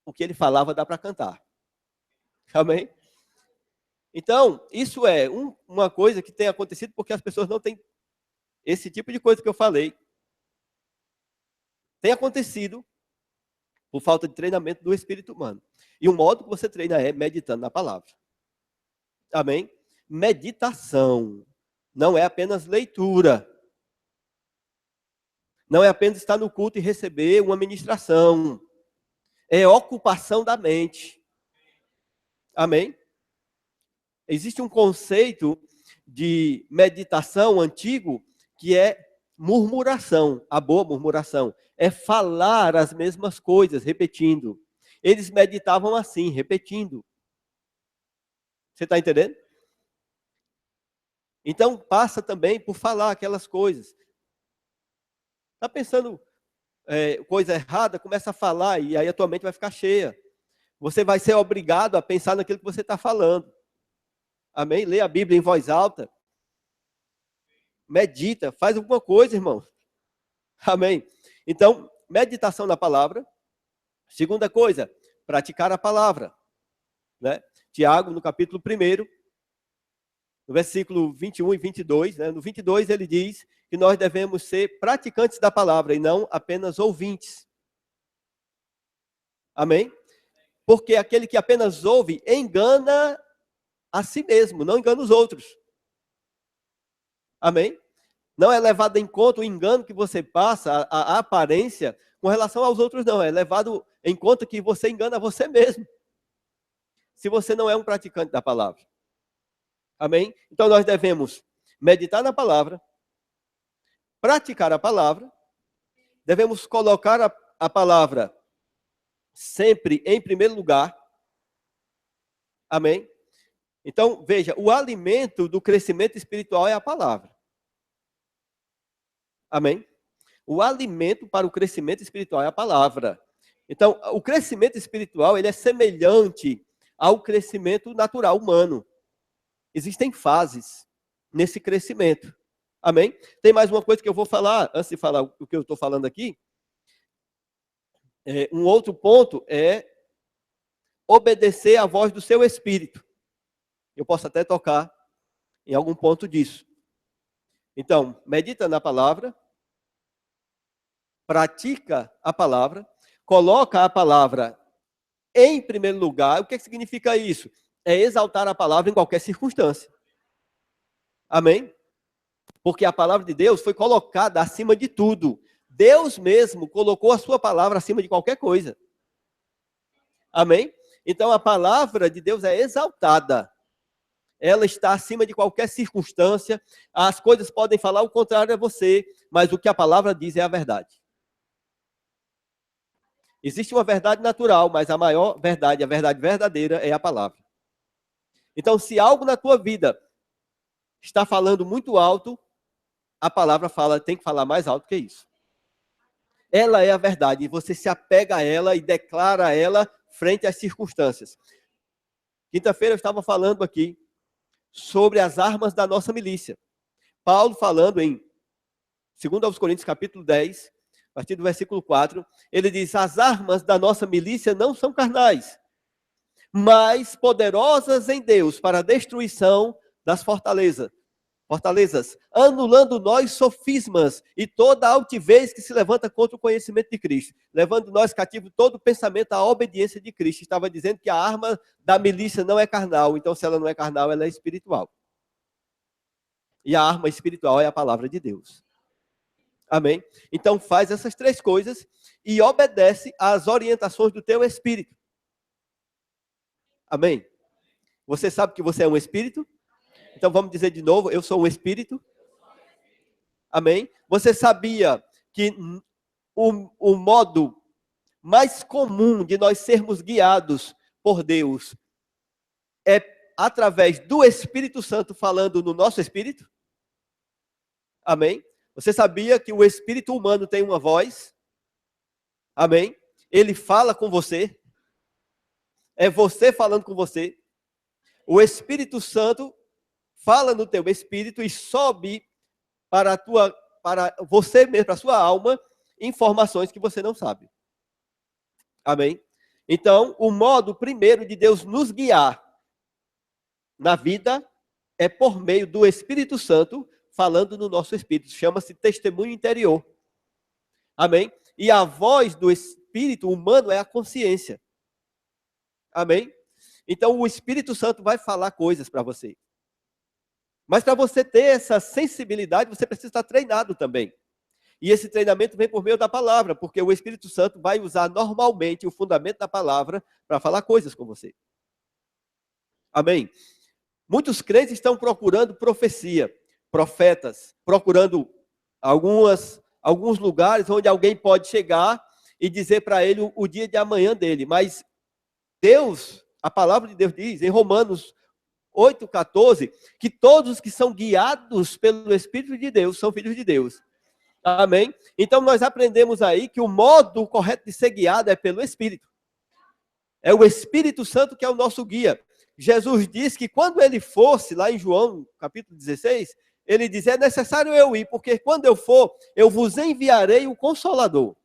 O que ele falava dá para cantar. Amém? Então, isso é uma coisa que tem acontecido porque as pessoas não têm esse tipo de coisa que eu falei. Tem acontecido por falta de treinamento do espírito humano. E o modo que você treina é meditando na palavra. Amém? Meditação. Não é apenas leitura. Não é apenas estar no culto e receber uma ministração. É ocupação da mente. Amém? Existe um conceito de meditação antigo que é murmuração, a boa murmuração. É falar as mesmas coisas, repetindo. Eles meditavam assim, repetindo. Você está entendendo? Então, passa também por falar aquelas coisas. Está pensando coisa errada, começa a falar e aí a tua mente vai ficar cheia. Você vai ser obrigado a pensar naquilo que você está falando. Amém? Lê a Bíblia em voz alta. Medita, faz alguma coisa, irmão. Amém? Então, meditação na palavra. Segunda coisa, praticar a palavra. Né? Tiago, no capítulo 1, no versículo 21 e 22, né? No 22 ele diz que nós devemos ser praticantes da palavra e não apenas ouvintes. Amém? Porque aquele que apenas ouve engana a si mesmo, não engana os outros. Amém? Não é levado em conta o engano que você passa, a aparência, com relação aos outros, não. É levado em conta que você engana você mesmo. Se você não é um praticante da palavra. Amém? Então nós devemos meditar na palavra, praticar a palavra, devemos colocar a palavra sempre em primeiro lugar. Amém? Então, veja, o alimento do crescimento espiritual é a palavra. Amém? O alimento para o crescimento espiritual é a palavra. Então, o crescimento espiritual, ele é semelhante ao crescimento natural humano. Existem fases nesse crescimento. Amém? Tem mais uma coisa que eu vou falar, antes de falar o que eu estou falando aqui. Um outro ponto é obedecer à voz do seu espírito. Eu posso até tocar em algum ponto disso. Então, medita na palavra, pratica a palavra, coloca a palavra em primeiro lugar. O que significa isso? É exaltar a palavra em qualquer circunstância. Amém? Porque a palavra de Deus foi colocada acima de tudo. Deus mesmo colocou a sua palavra acima de qualquer coisa. Amém? Então a palavra de Deus é exaltada. Ela está acima de qualquer circunstância. As coisas podem falar o contrário a você, mas o que a palavra diz é a verdade. Existe uma verdade natural, mas a maior verdade, a verdade verdadeira é a palavra. Então, se algo na tua vida está falando muito alto, a palavra tem que falar mais alto que isso. Ela é a verdade, e você se apega a ela e declara ela frente às circunstâncias. Quinta-feira eu estava falando aqui sobre as armas da nossa milícia. Paulo falando em 2 Coríntios capítulo 10, a partir do versículo 4, ele diz: as armas da nossa milícia não são carnais, mas poderosas em Deus para a destruição das fortalezas, anulando nós sofismas e toda altivez que se levanta contra o conhecimento de Cristo, levando nós cativo todo o pensamento à obediência de Cristo. Estava dizendo que a arma da milícia não é carnal, então se ela não é carnal, ela é espiritual. E a arma espiritual é a palavra de Deus. Amém? Então faz essas três coisas e obedece às orientações do teu espírito. Amém? Você sabe que você é um espírito? Então vamos dizer de novo, eu sou um espírito. Amém? Você sabia que o modo mais comum de nós sermos guiados por Deus é através do Espírito Santo falando no nosso espírito? Amém? Você sabia que o espírito humano tem uma voz? Amém? Ele fala com você. É você falando com você. O Espírito Santo fala no teu espírito e sobe para você mesmo, para a sua alma, informações que você não sabe. Amém? Então, o modo primeiro de Deus nos guiar na vida é por meio do Espírito Santo falando no nosso espírito. Chama-se testemunho interior. Amém? E a voz do espírito humano é a consciência. Amém? Então, o Espírito Santo vai falar coisas para você. Mas para você ter essa sensibilidade, você precisa estar treinado também. E esse treinamento vem por meio da palavra, porque o Espírito Santo vai usar normalmente o fundamento da palavra para falar coisas com você. Amém? Muitos crentes estão procurando profecia, profetas, procurando alguns lugares onde alguém pode chegar e dizer para ele o dia de amanhã dele. Mas Deus, a palavra de Deus diz em Romanos 8,14, que todos os que são guiados pelo Espírito de Deus são filhos de Deus. Amém? Então nós aprendemos aí que o modo correto de ser guiado é pelo Espírito. É o Espírito Santo que é o nosso guia. Jesus disse que quando ele fosse, lá em João capítulo 16, ele diz: é necessário eu ir, porque quando eu for, eu vos enviarei o Consolador.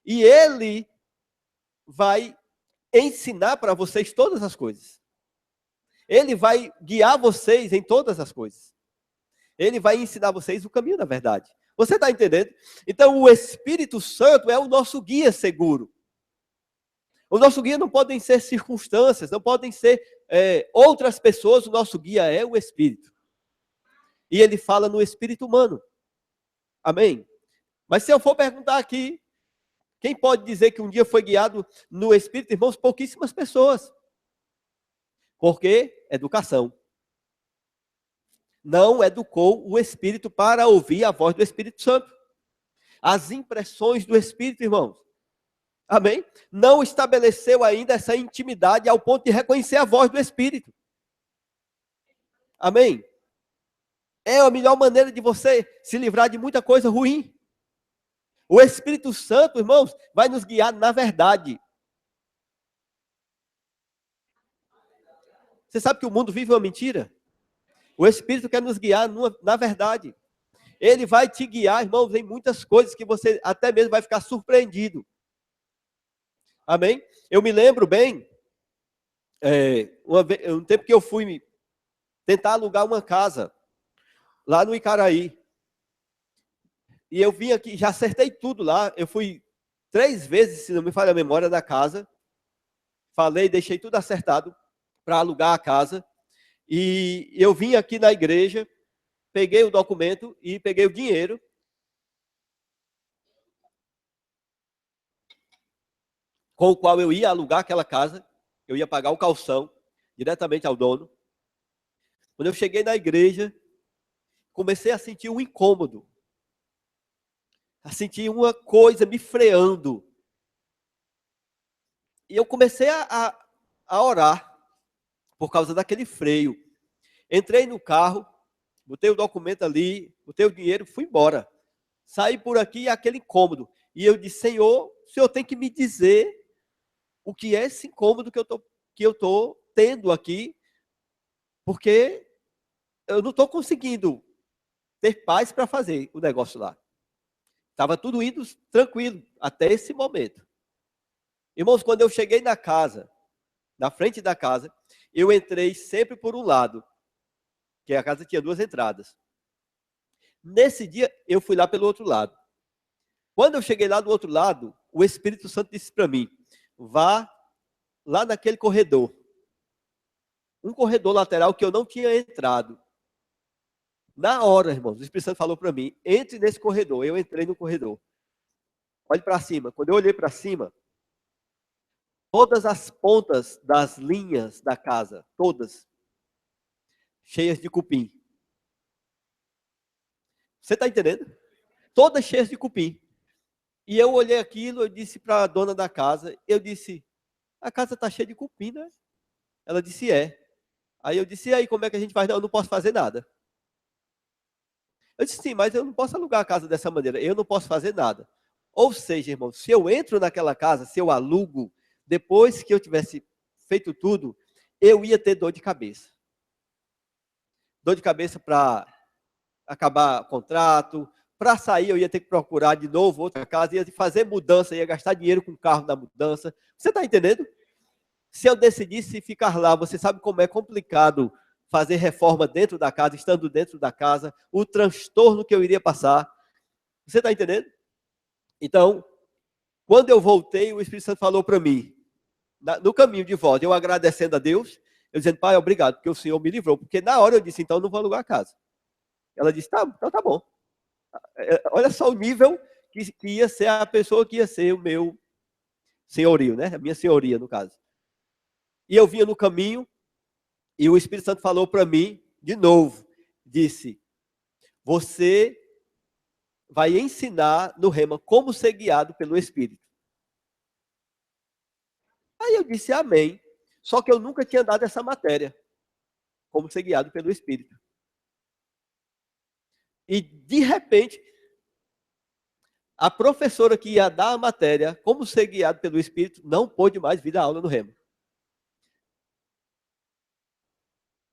E ele vai ensinar para vocês todas as coisas. Ele vai guiar vocês em todas as coisas. Ele vai ensinar vocês o caminho da verdade. Você está entendendo? Então, o Espírito Santo é o nosso guia seguro. O nosso guia não podem ser circunstâncias, não podem ser outras pessoas. O nosso guia é o Espírito. E ele fala no espírito humano. Amém? Mas se eu for perguntar aqui, quem pode dizer que um dia foi guiado no Espírito, irmãos? Pouquíssimas pessoas. Por quê? Educação. Não educou o Espírito para ouvir a voz do Espírito Santo. As impressões do Espírito, irmãos. Amém? Não estabeleceu ainda essa intimidade ao ponto de reconhecer a voz do Espírito. Amém? É a melhor maneira de você se livrar de muita coisa ruim. O Espírito Santo, irmãos, vai nos guiar na verdade. Você sabe que o mundo vive uma mentira? O Espírito quer nos guiar na verdade. Ele vai te guiar, irmãos, em muitas coisas que você até mesmo vai ficar surpreendido. Amém? Eu me lembro bem, um tempo que eu fui tentar alugar uma casa, lá no Icaraí. E eu vim aqui, já acertei tudo lá. Eu fui 3 vezes, se não me falha a memória, da casa. Falei, deixei tudo acertado para alugar a casa. E eu vim aqui na igreja, peguei o documento e peguei o dinheiro. Com o qual eu ia alugar aquela casa. Eu ia pagar o calção diretamente ao dono. Quando eu cheguei na igreja, comecei a sentir um incômodo. A sentir uma coisa me freando. E eu comecei a orar por causa daquele freio. Entrei no carro, botei o documento ali, botei o dinheiro, fui embora. Saí por aqui, aquele incômodo. E eu disse, Senhor, o Senhor tem que me dizer o que é esse incômodo que eu tô tendo aqui, porque eu não estou conseguindo ter paz para fazer o negócio lá. Estava tudo indo tranquilo até esse momento. Irmãos, quando eu cheguei na casa, na frente da casa, eu entrei sempre por um lado, que a casa tinha 2 entradas. Nesse dia, eu fui lá pelo outro lado. Quando eu cheguei lá do outro lado, o Espírito Santo disse para mim, vá lá naquele corredor. Um corredor lateral que eu não tinha entrado. Na hora, irmãos, o Espírito Santo falou para mim, entre nesse corredor. Eu entrei no corredor. Olhe para cima. Quando eu olhei para cima, todas as pontas das linhas da casa, todas, cheias de cupim. Você está entendendo? Todas cheias de cupim. E eu olhei aquilo, eu disse para a dona da casa, eu disse, a casa está cheia de cupim, né? Ela disse, é. Aí eu disse, e aí, como é que a gente faz? Não, eu não posso fazer nada. Eu disse, sim, mas eu não posso alugar a casa dessa maneira, eu não posso fazer nada. Ou seja, irmão, se eu entro naquela casa, se eu alugo, depois que eu tivesse feito tudo, eu ia ter dor de cabeça. Dor de cabeça para acabar o contrato, para sair eu ia ter que procurar de novo outra casa, ia fazer mudança, ia gastar dinheiro com o carro na mudança. Você está entendendo? Se eu decidisse ficar lá, você sabe como é complicado fazer reforma dentro da casa, estando dentro da casa, o transtorno que eu iria passar. Você está entendendo? Então, quando eu voltei, o Espírito Santo falou para mim, no caminho de volta, eu agradecendo a Deus, eu dizendo, pai, obrigado, porque o Senhor me livrou. Porque na hora eu disse, então não vou alugar a casa. Ela disse, tá, então tá bom. Olha só o nível que ia ser a pessoa que ia ser o meu senhorio, né? A minha senhoria, no caso. E eu vinha no caminho, e o Espírito Santo falou para mim, de novo, disse, você vai ensinar no Rema como ser guiado pelo Espírito. Aí eu disse, amém. Só que eu nunca tinha dado essa matéria, como ser guiado pelo Espírito. E, de repente, a professora que ia dar a matéria, como ser guiado pelo Espírito, não pôde mais vir dar aula no Rema.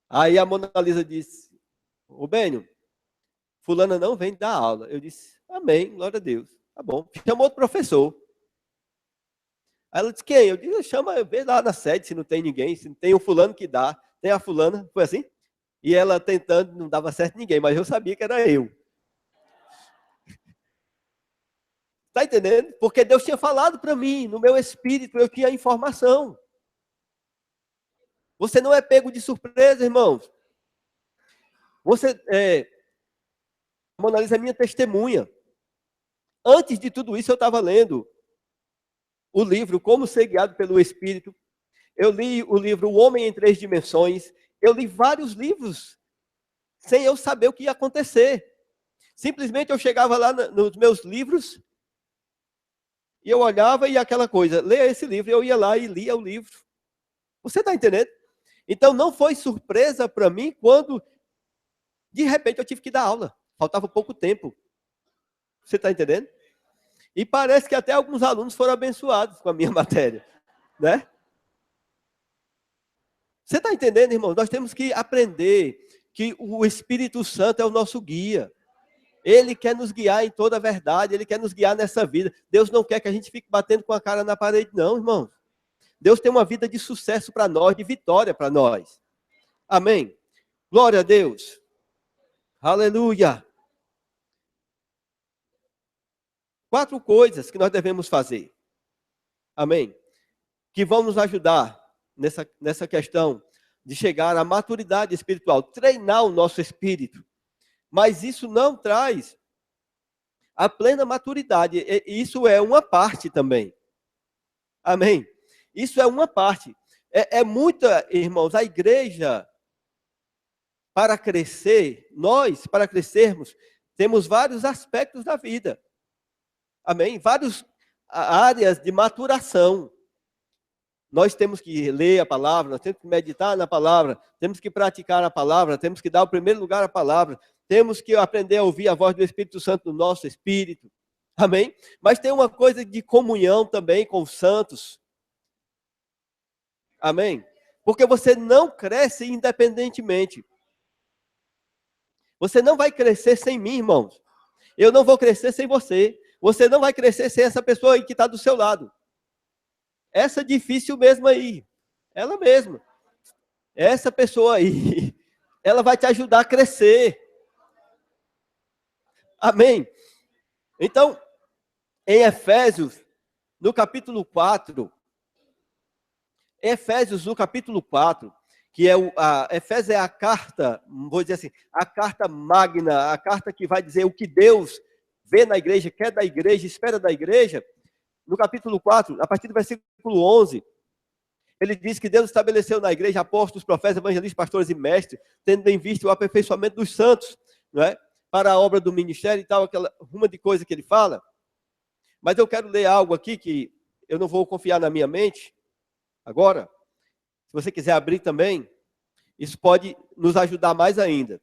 Aí a Mona Lisa disse, Rubênio, fulana não vem dar aula. Eu disse, amém, glória a Deus. Tá bom. Chamou outro professor. Aí ela disse, quem? Eu disse, chama, vê lá na sede se não tem ninguém, se não tem o fulano que dá, tem a fulana, foi assim? E ela tentando, não dava certo ninguém, mas eu sabia que era eu. Está entendendo? Porque Deus tinha falado para mim, no meu espírito, eu tinha informação. Você não é pego de surpresa, irmãos. A Mona Lisa é minha testemunha. Antes de tudo isso, eu estava lendo o livro Como Ser Guiado pelo Espírito. Eu li o livro O Homem em Três Dimensões. Eu li vários livros sem eu saber o que ia acontecer. Simplesmente eu chegava lá nos meus livros e eu olhava e aquela coisa, leia esse livro, eu ia lá e lia o livro. Você está entendendo? Então não foi surpresa para mim quando, de repente, eu tive que dar aula. Faltava pouco tempo. Você está entendendo? E parece que até alguns alunos foram abençoados com a minha matéria, né? Você está entendendo, irmão? Nós temos que aprender que o Espírito Santo é o nosso guia. Ele quer nos guiar em toda a verdade, ele quer nos guiar nessa vida. Deus não quer que a gente fique batendo com a cara na parede, não, irmão. Deus tem uma vida de sucesso para nós, de vitória para nós. Amém? Glória a Deus. Aleluia. 4 coisas que nós devemos fazer. Amém? Que vão nos ajudar nessa questão de chegar à maturidade espiritual, treinar o nosso espírito. Mas isso não traz a plena maturidade. Isso é uma parte também. Amém? Isso é uma parte. É muita, irmãos, a igreja, para crescer, nós, para crescermos, temos vários aspectos da vida. Amém? Várias áreas de maturação. Nós temos que ler a palavra, nós temos que meditar na palavra, temos que praticar a palavra, temos que dar o primeiro lugar à palavra, temos que aprender a ouvir a voz do Espírito Santo no nosso espírito. Amém? Mas tem uma coisa de comunhão também com os santos. Amém? Porque você não cresce independentemente. Você não vai crescer sem mim, irmãos. Eu não vou crescer sem você. Você não vai crescer sem essa pessoa aí que está do seu lado. Essa difícil mesmo aí. Ela mesma. Essa pessoa aí. Ela vai te ajudar a crescer. Amém? Então, em Efésios, no capítulo 4, que é Efésios é a carta, vou dizer assim, a carta magna, a carta que vai dizer o que Deus vê na igreja, quer da igreja, espera da igreja. No capítulo 4, a partir do versículo 11, ele diz que Deus estabeleceu na igreja apóstolos, profetas, evangelistas, pastores e mestres, tendo em vista o aperfeiçoamento dos santos, não é? Para a obra do ministério e tal, aquela ruma de coisa que ele fala. Mas eu quero ler algo aqui que eu não vou confiar na minha mente agora. Se você quiser abrir também, isso pode nos ajudar mais ainda.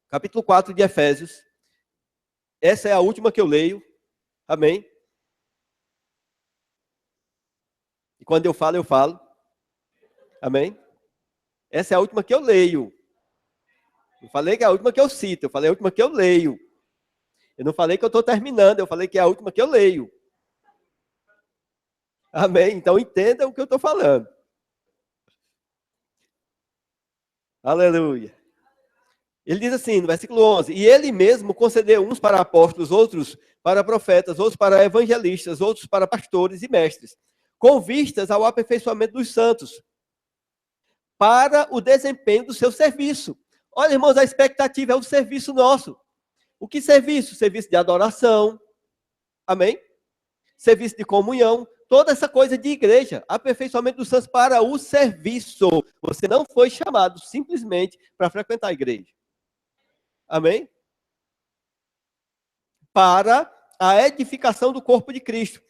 Capítulo 4 de Efésios. Essa é a última que eu leio. Amém? E quando eu falo, eu falo. Amém? Essa é a última que eu leio. Eu falei que é a última que eu cito. Eu falei a última que eu leio. Eu não falei que eu estou terminando. Eu falei que é a última que eu leio. Amém? Então entenda o que eu estou falando. Aleluia. Ele diz assim, no versículo 11, e ele mesmo concedeu uns para apóstolos, outros para profetas, outros para evangelistas, outros para pastores e mestres, com vistas ao aperfeiçoamento dos santos, para o desempenho do seu serviço. Olha, irmãos, a expectativa é o serviço nosso. O que serviço? Serviço de adoração, amém? Serviço de comunhão, toda essa coisa de igreja, aperfeiçoamento dos santos para o serviço. Você não foi chamado simplesmente para frequentar a igreja. Amém? Para a edificação do corpo de Cristo,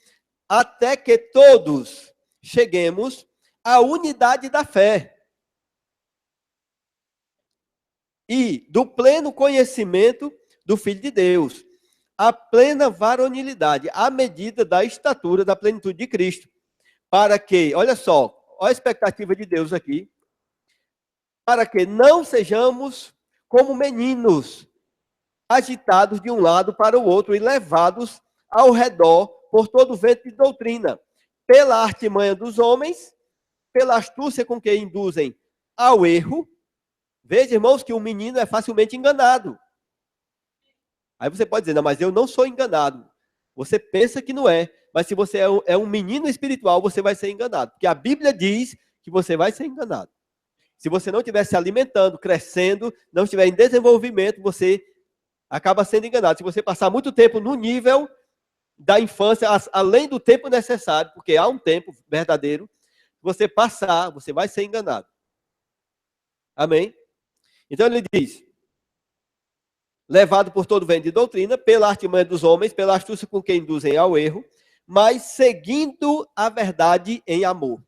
até que todos cheguemos à unidade da fé e do pleno conhecimento do Filho de Deus, a plena varonilidade, à medida da estatura da plenitude de Cristo, para que, olha só, olha a expectativa de Deus aqui, para que não sejamos como meninos, agitados de um lado para o outro e levados ao redor por todo vento de doutrina, pela artimanha dos homens, pela astúcia com que induzem ao erro. Veja, irmãos, que o menino é facilmente enganado. Aí você pode dizer, não, mas eu não sou enganado. Você pensa que não é, mas se você é um menino espiritual, você vai ser enganado. Porque a Bíblia diz que você vai ser enganado. Se você não estiver se alimentando, crescendo, não estiver em desenvolvimento, você acaba sendo enganado. Se você passar muito tempo no nível da infância, além do tempo necessário, porque há um tempo verdadeiro, você passar, você vai ser enganado. Amém? Então ele diz, levado por todo vento de doutrina, pela artimanha dos homens, pela astúcia com que induzem ao erro, mas seguindo a verdade em amor.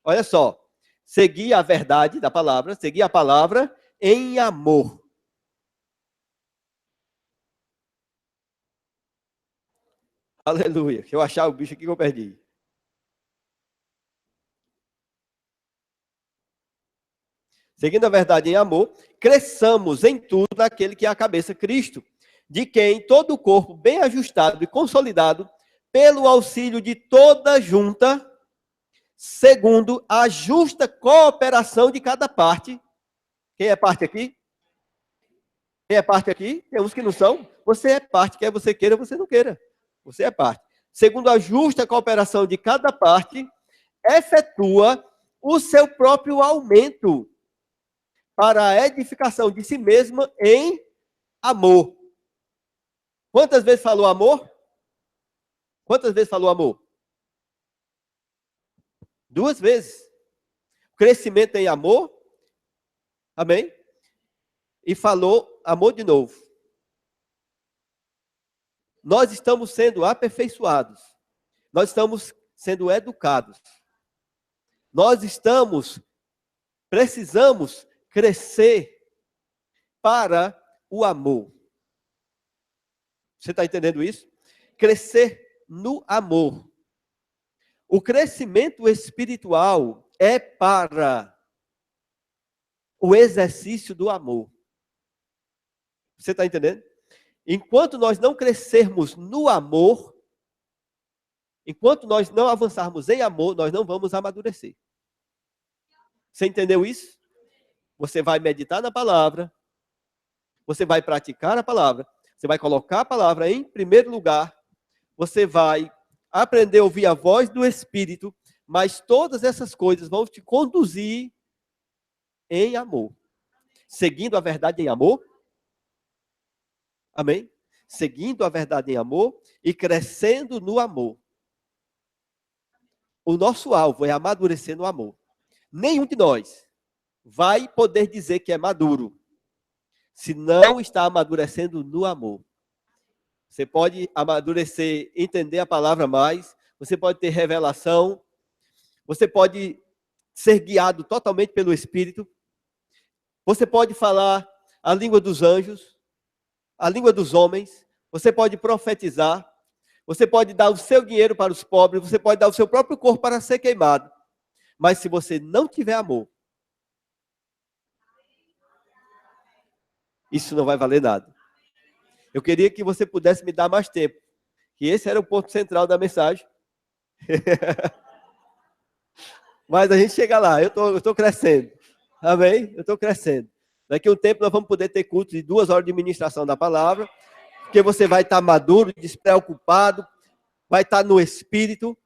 Olha só, seguir a verdade da palavra, seguir a palavra em amor. Aleluia. Deixa eu achar o bicho aqui que eu perdi. Seguindo a verdade em amor, cresçamos em tudo naquele que é a cabeça, Cristo, de quem todo o corpo, bem ajustado e consolidado, pelo auxílio de toda junta, segundo a justa cooperação de cada parte. Quem é parte aqui? Quem é parte aqui? Tem uns que não são. Você é parte, quer você queira, você não queira. Você é parte. Segundo a justa cooperação de cada parte, efetua o seu próprio aumento para a edificação de si mesma em amor. Quantas vezes falou amor? Quantas vezes falou amor? 2 vezes. Crescimento em amor. Amém? E falou amor de novo. Nós estamos sendo aperfeiçoados. Nós estamos sendo educados. Nós precisamos crescer para o amor. Você está entendendo isso? Crescer no amor. O crescimento espiritual é para o exercício do amor. Você está entendendo? Enquanto nós não crescermos no amor, enquanto nós não avançarmos em amor, nós não vamos amadurecer. Você entendeu isso? Você vai meditar na palavra, você vai praticar a palavra, você vai colocar a palavra em primeiro lugar, você vai aprender a ouvir a voz do Espírito, mas todas essas coisas vão te conduzir em amor. Seguindo a verdade em amor. Amém? Seguindo a verdade em amor e crescendo no amor. O nosso alvo é amadurecer no amor. Nenhum de nós vai poder dizer que é maduro se não está amadurecendo no amor. Você pode amadurecer, entender a palavra mais, você pode ter revelação, você pode ser guiado totalmente pelo Espírito, você pode falar a língua dos anjos, a língua dos homens, você pode profetizar, você pode dar o seu dinheiro para os pobres, você pode dar o seu próprio corpo para ser queimado. Mas se você não tiver amor, isso não vai valer nada. Eu queria que você pudesse me dar mais tempo, que esse era o ponto central da mensagem. Mas a gente chega lá, eu estou crescendo. Amém? Eu estou crescendo. Daqui a um tempo nós vamos poder ter culto de 2 horas de ministração da palavra, porque você vai estar maduro, despreocupado, vai estar no Espírito.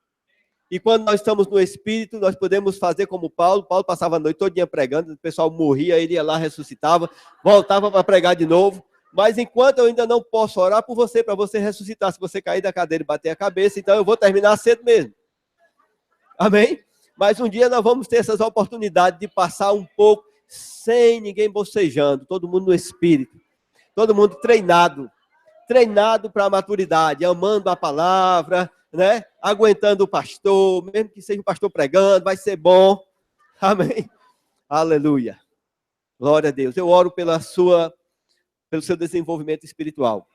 E quando nós estamos no Espírito, nós podemos fazer como Paulo. Paulo passava a noite todinha pregando, o pessoal morria, ele ia lá, ressuscitava, voltava para pregar de novo. Mas enquanto eu ainda não posso orar por você, para você ressuscitar, se você cair da cadeira e bater a cabeça, então eu vou terminar cedo mesmo. Amém? Mas um dia nós vamos ter essas oportunidades de passar um pouco sem ninguém bocejando, todo mundo no Espírito, todo mundo treinado para a maturidade, amando a palavra, né? Aguentando o pastor, mesmo que seja o pastor pregando, vai ser bom. Amém? Aleluia. Glória a Deus. Eu oro pelo seu desenvolvimento espiritual.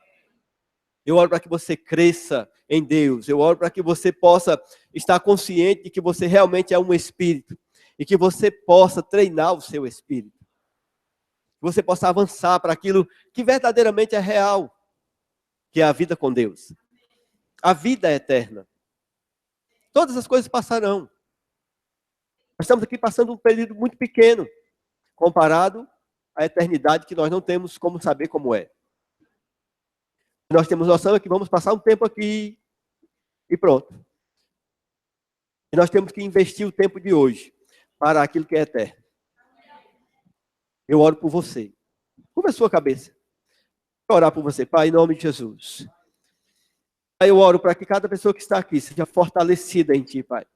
Eu oro para que você cresça em Deus. Eu oro para que você possa estar consciente de que você realmente é um espírito e que você possa treinar o seu espírito. Que você possa avançar para aquilo que verdadeiramente é real, que é a vida com Deus. A vida é eterna. Todas as coisas passarão. Nós estamos aqui passando um período muito pequeno, comparado à eternidade que nós não temos como saber como é. Nós temos noção de que vamos passar um tempo aqui e pronto. E nós temos que investir o tempo de hoje para aquilo que é eterno. Eu oro por você. Curva a sua cabeça. Vou orar por você, Pai, em nome de Jesus. Pai, eu oro para que cada pessoa que está aqui seja fortalecida em Ti, Pai.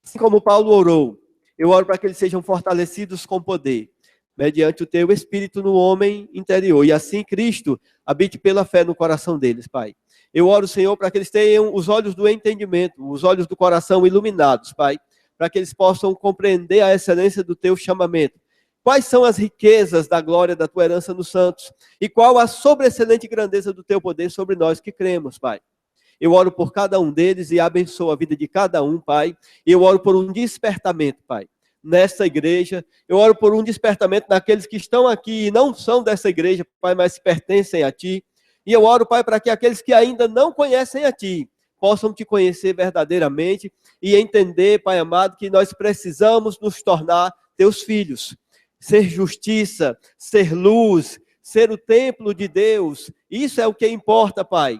Assim como Paulo orou, eu oro para que eles sejam fortalecidos com poder, mediante o Teu Espírito no homem interior. E assim Cristo habite pela fé no coração deles, Pai. Eu oro, Senhor, para que eles tenham os olhos do entendimento, os olhos do coração iluminados, Pai, para que eles possam compreender a excelência do Teu chamamento. Quais são as riquezas da glória da Tua herança nos santos? E qual a sobreexcelente grandeza do Teu poder sobre nós que cremos, Pai? Eu oro por cada um deles e abençoo a vida de cada um, Pai. E eu oro por um despertamento, Pai, nessa igreja. Eu oro por um despertamento naqueles que estão aqui e não são dessa igreja, Pai, mas pertencem a Ti. E eu oro, Pai, para que aqueles que ainda não conhecem a Ti possam Te conhecer verdadeiramente e entender, Pai amado, que nós precisamos nos tornar Teus filhos. Ser justiça, ser luz, ser o templo de Deus. Isso é o que importa, Pai,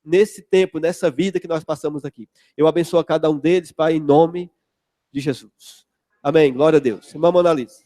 nesse tempo, nessa vida que nós passamos aqui. Eu abençoo a cada um deles, Pai, em nome de Jesus. Amém. Glória a Deus. Irmã Mona Lisa.